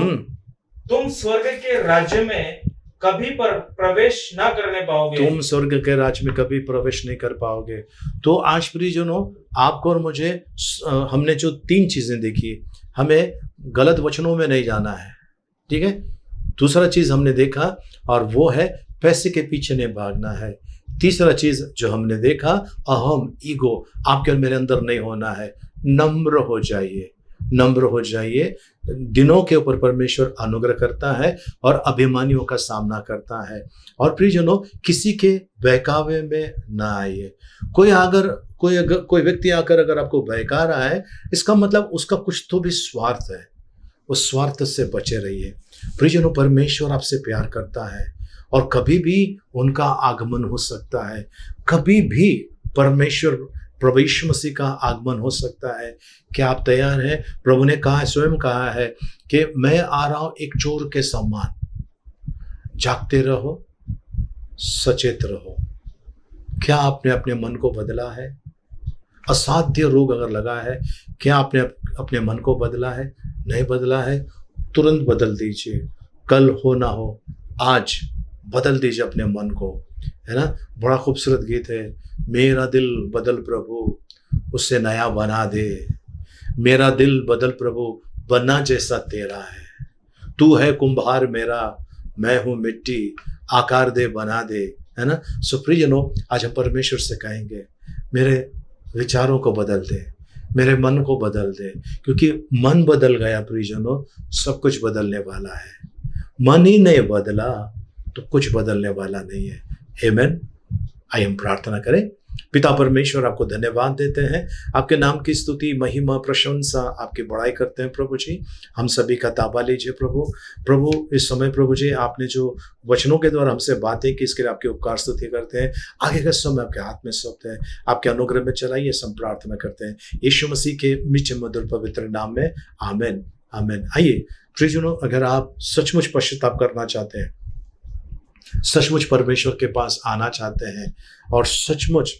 तुम स्वर्ग के राज्य में कभी प्रवेश ना करने पाओगे। तुम स्वर्ग के राज्य में कभी प्रवेश नहीं कर पाओगे। तो आज प्रियजनों, आपको और मुझे, हमने जो 3 चीजें देखी, हमें गलत वचनों में नहीं जाना है, ठीक है। दूसरा चीज हमने देखा, और वो है पैसे के पीछे नहीं भागना है। तीसरा चीज जो हमने देखा, अहम, ईगो आपके और मेरे अंदर नहीं होना है। नम्र हो जाइए। दिनों के ऊपर परमेश्वर अनुग्रह करता है और अभिमानियों का सामना करता है। और प्रियजनों, किसी के बहकावे में ना आइए। कोई व्यक्ति आकर अगर आपको बहका रहा है, इसका मतलब उसका कुछ तो भी स्वार्थ है, उस स्वार्थ से बचे रहिए। प्रियजनों, परमेश्वर आपसे प्यार करता है और कभी भी उनका आगमन हो सकता है, कभी भी परमेश्वर प्रभु यीशु मसीह का आगमन हो सकता है। क्या आप तैयार हैं? प्रभु ने कहा, स्वयं कहा है कि मैं आ रहा हूं एक चोर के समान। जागते रहो, सचेत रहो। क्या आपने अपने मन को बदला है? असाध्य रोग अगर लगा है, क्या आपने अपने मन को बदला है? नहीं बदला है, तुरंत बदल दीजिए। कल हो ना हो, आज बदल दीजिए अपने मन को। है ना। बड़ा खूबसूरत गीत है, मेरा दिल बदल प्रभु, उससे नया बना दे, मेरा दिल बदल प्रभु, बनना जैसा तेरा है, तू है कुंभार मेरा, मैं हूँ मिट्टी, आकार दे बना दे, है ना। सो प्रियजनों, आज हम परमेश्वर से कहेंगे, मेरे विचारों को बदल दे, मेरे मन को बदल दे, क्योंकि मन बदल गया प्रियजनों, सब कुछ बदलने वाला है। मन ही नहीं बदला तो कुछ बदलने वाला नहीं है। आमीन। आइए हम प्रार्थना करें। पिता परमेश्वर, आपको धन्यवाद देते हैं, आपके नाम की स्तुति, महिमा, प्रशंसा, आपकी बड़ाई करते हैं प्रभु जी। हम सभी का ताबा लीजिए प्रभु। प्रभु इस समय प्रभु जी आपने जो वचनों के द्वारा हमसे बातें की, इसके लिए आपकी उपकार स्तुति करते हैं। आगे का समय आपके हाथ में सौंपते हैं, आपके अनुग्रह में चलाइए, हम प्रार्थना करते हैं यीशु मसीह के मीठे मधुर पवित्र नाम में, आमीन आमीन। आइए प्रियजनों, अगर आप सचमुच पश्चाताप करना चाहते हैं, सचमुच परमेश्वर के पास आना चाहते हैं, और सचमुच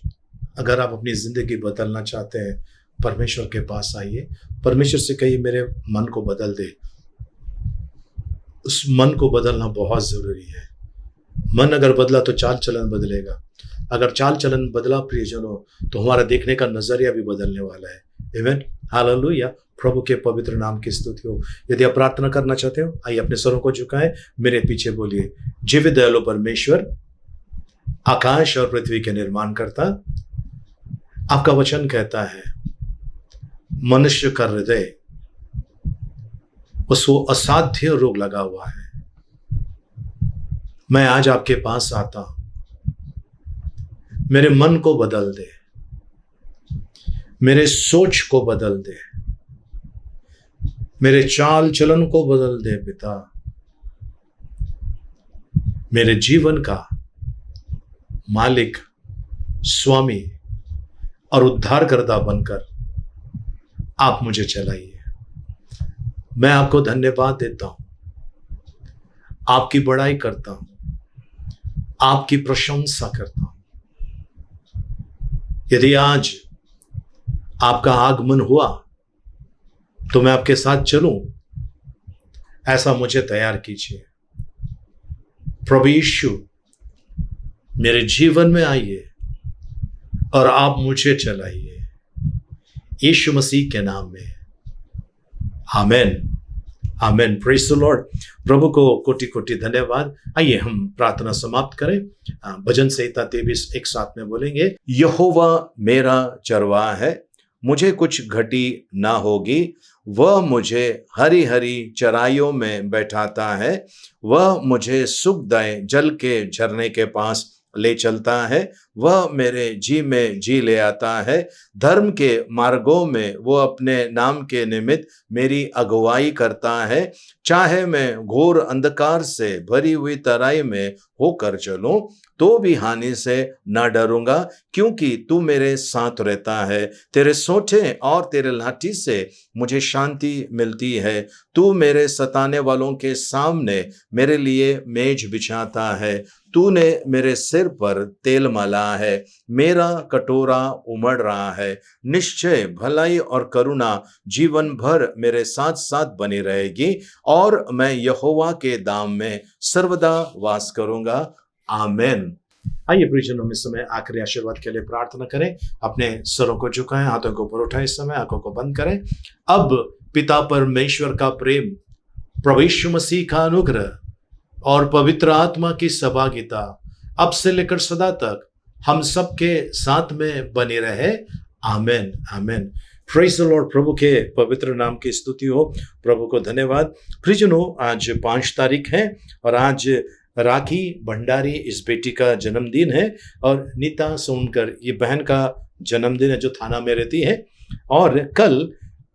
अगर आप अपनी जिंदगी बदलना चाहते हैं, परमेश्वर के पास आइए। परमेश्वर से कहिए, मेरे मन को बदल दे। उस मन को बदलना बहुत जरूरी है। मन अगर बदला तो चाल चलन बदलेगा, अगर चाल चलन बदला प्रियजनों, तो हमारा देखने का नजरिया भी बदलने वाला है। आमीन, हालेलुया। प्रभु के पवित्र नाम की स्तुति हो। यदि आप प्रार्थना करना चाहते हो, आइए अपने सरों को झुकाएं, मेरे पीछे बोलिए, जीवित दयालु परमेश्वर, आकाश और पृथ्वी के निर्माण करता, आपका वचन कहता है मनुष्य का हृदय उसको असाध्य रोग लगा हुआ है। मैं आज आपके पास आता हूं, मेरे मन को बदल दे, मेरे सोच को बदल दे, मेरे चाल चलन को बदल दे पिता। मेरे जीवन का मालिक, स्वामी और उद्धारकर्ता बनकर आप मुझे चलाइए। मैं आपको धन्यवाद देता हूं, आपकी बड़ाई करता हूं, आपकी प्रशंसा करता हूं। यदि आज आपका आगमन हुआ तो मैं आपके साथ चलूं, ऐसा मुझे तैयार कीजिए। प्रभु यीशु, मेरे जीवन में आइए और आप मुझे चलाइए, यीशु मसीह के नाम में, आमीन आमीन। Praise the Lord. प्रभु को कोटि कोटि धन्यवाद। आइए हम प्रार्थना समाप्त करें। भजन संहिता 23 एक साथ में बोलेंगे, यहोवा मेरा चरवाहा है, मुझे कुछ घटी ना होगी, वह मुझे हरी हरी चराइयों में बैठाता है, वह मुझे सुखदायक जल के झरने के पास ले चलता है, वह मेरे जी में जी ले आता है, धर्म के मार्गों में वो अपने नाम के निमित्त मेरी अगुवाई करता है। चाहे मैं घोर अंधकार से भरी हुई तराई में होकर चलूं तो भी हानि से न डरूंगा, क्योंकि तू मेरे साथ रहता है। तेरे सोंठे और तेरे लाठी से मुझे शांति मिलती है। तू मेरे सताने वालों के सामने मेरे लिए मेज बिछाता है। तूने मेरे सिर पर तेल मला है, मेरा कटोरा उमड़ रहा है। निश्चय भलाई और करुणा जीवन भर मेरे साथ साथ बनी रहेगी, और मैं यहोवा के धाम में सर्वदा वास करूंगा। आमीन। आइए प्रियजनों, इस समय आखिरी आशीर्वाद के लिए प्रार्थना करें। अपने सरों को झुकाएं, हाथों को ऊपर उठाएं, इस समय आंखों को बंद करें। अब पिता परमेश्वर का प्रेम, प्रभु यीशु मसीह का अनुग्रह और पवित्र आत्मा की सहभागिता अब से लेकर सदा तक हम सबके साथ में बनी रहे। आमीन आमीन। Praise the Lord. प्रभु के पवित्र नाम की स्तुति हो। प्रभु को धन्यवाद। प्रियजनों, आज 5 तारीख है और आज राखी भंडारी इस बेटी का जन्मदिन है, और नीता सोनकर ये बहन का जन्मदिन है जो थाना में रहती है, और कल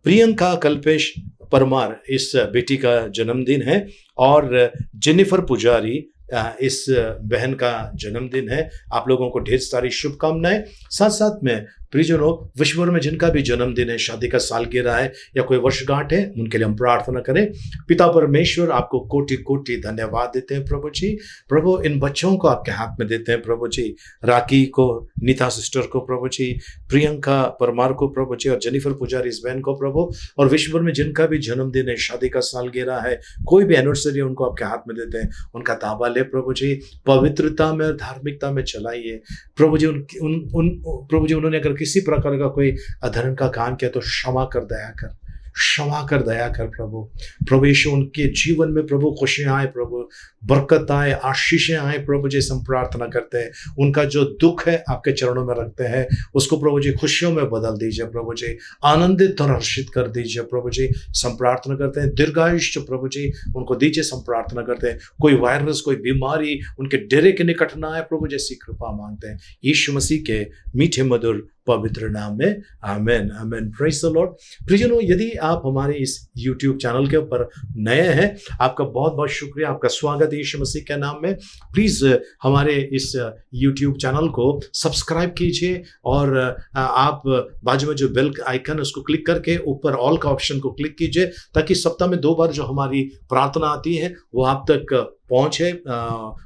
प्रियंका कल्पेश परमार इस बेटी का जन्मदिन है, और जेनिफर पुजारी इस बहन का जन्मदिन है। आप लोगों को ढेर सारी शुभकामनाएं। साथ साथ में प्रियजनों, विश्व भर में जिनका भी जन्मदिन है, शादी का सालगिरह है या कोई वर्षगांठ है, उनके लिए हम प्रार्थना करें। पिता परमेश्वर, आपको कोटि कोटि धन्यवाद देते हैं प्रभु जी। प्रभु, इन बच्चों को आपके हाथ में देते हैं प्रभु जी। राकी को, नीता सिस्टर को प्रभु जी, प्रियंका परमार को प्रभु जी, और जेनिफर पुजारी इस बहन को प्रभु, और विश्व भर में जिनका भी जन्मदिन है, शादी का सालगिरह है, कोई भी एनिवर्सरी है, उनको आपके हाथ में देते हैं। उनका ताबा ले प्रभु जी, पवित्रता में और धार्मिकता में चलाइए प्रभु जी। प्रभु जी, उन्होंने अगर किसी प्रकार का कोई अधर्म का काम किया तो क्षमा कर, दया कर, क्षमा कर, दया कर प्रभु। प्रभु यीशु, उनके जीवन में प्रभु खुशियां आए प्रभु, बरकत आए, आशीषें आए प्रभु जी, हम प्रार्थना करते हैं। उनका जो दुख है आपके चरणों में रखते हैं, उसको प्रभु जी खुशियों में बदल दीजिए प्रभु जी, आनंदित और हर्षित कर दीजिए प्रभु जी। हम प्रार्थना करते हैं दीर्घायुष्य प्रभु जी उनको दीजिए। हम प्रार्थना करते हैं कोई वायरस, कोई बीमारी उनके डेरे के निकट ना आए प्रभु, जैसी कृपा मांगते हैं यीशु मसीह के मीठे मधुर पवित्र नाम में, आमेन आमेन। Praise the Lord. प्रियजनों, यदि आप हमारे इस YouTube चैनल के ऊपर नए हैं, आपका बहुत बहुत शुक्रिया, आपका स्वागत है यीशु मसीह के नाम में। प्लीज़ हमारे इस YouTube चैनल को सब्सक्राइब कीजिए, और आप बाजू में जो बेल आइकन उसको क्लिक करके ऊपर ऑल का ऑप्शन को क्लिक कीजिए, ताकि सप्ताह में 2 बार जो हमारी प्रार्थना आती है वो आप तक पहुंचे,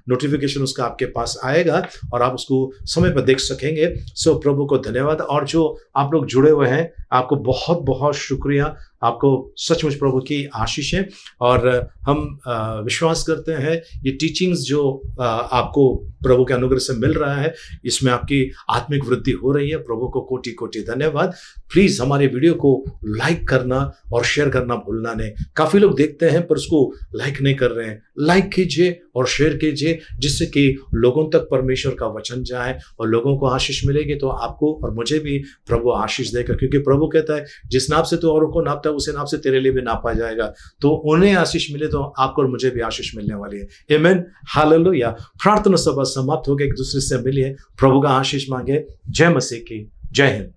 नोटिफिकेशन उसका आपके पास आएगा और आप उसको समय पर देख सकेंगे। सो प्रभु को धन्यवाद। और जो आप लोग जुड़े हुए हैं, आपको बहुत बहुत शुक्रिया, आपको सचमुच प्रभु की आशीष है। और हम विश्वास करते हैं ये टीचिंग्स जो आपको प्रभु के अनुग्रह से मिल रहा है, इसमें आपकी आत्मिक वृद्धि हो रही है। प्रभु को कोटि कोटि धन्यवाद। प्लीज़ हमारे वीडियो को लाइक करना और शेयर करना भूलना नहीं। काफ़ी लोग देखते हैं पर उसको लाइक नहीं कर रहे हैं। लाइक कीजिए और शेयर कीजिए, जिससे कि लोगों तक परमेश्वर का वचन जाए और लोगों को आशीष मिलेगी। तो आपको और मुझे भी प्रभु आशीष देगा, क्योंकि प्रभु कहता है जिस नाप से तो औरों को नापता है उसे नाप से तेरे लिए भी नापा जाएगा। तो उन्हें आशीष मिले तो आपको और मुझे भी आशीष मिलने वाली है। आमेन, हालेलुया। प्रार्थना सभा समाप्त हो गई। एक दूसरे से मिलिए, प्रभु का आशीष मांगे। जय मसीह की, जय हिंद।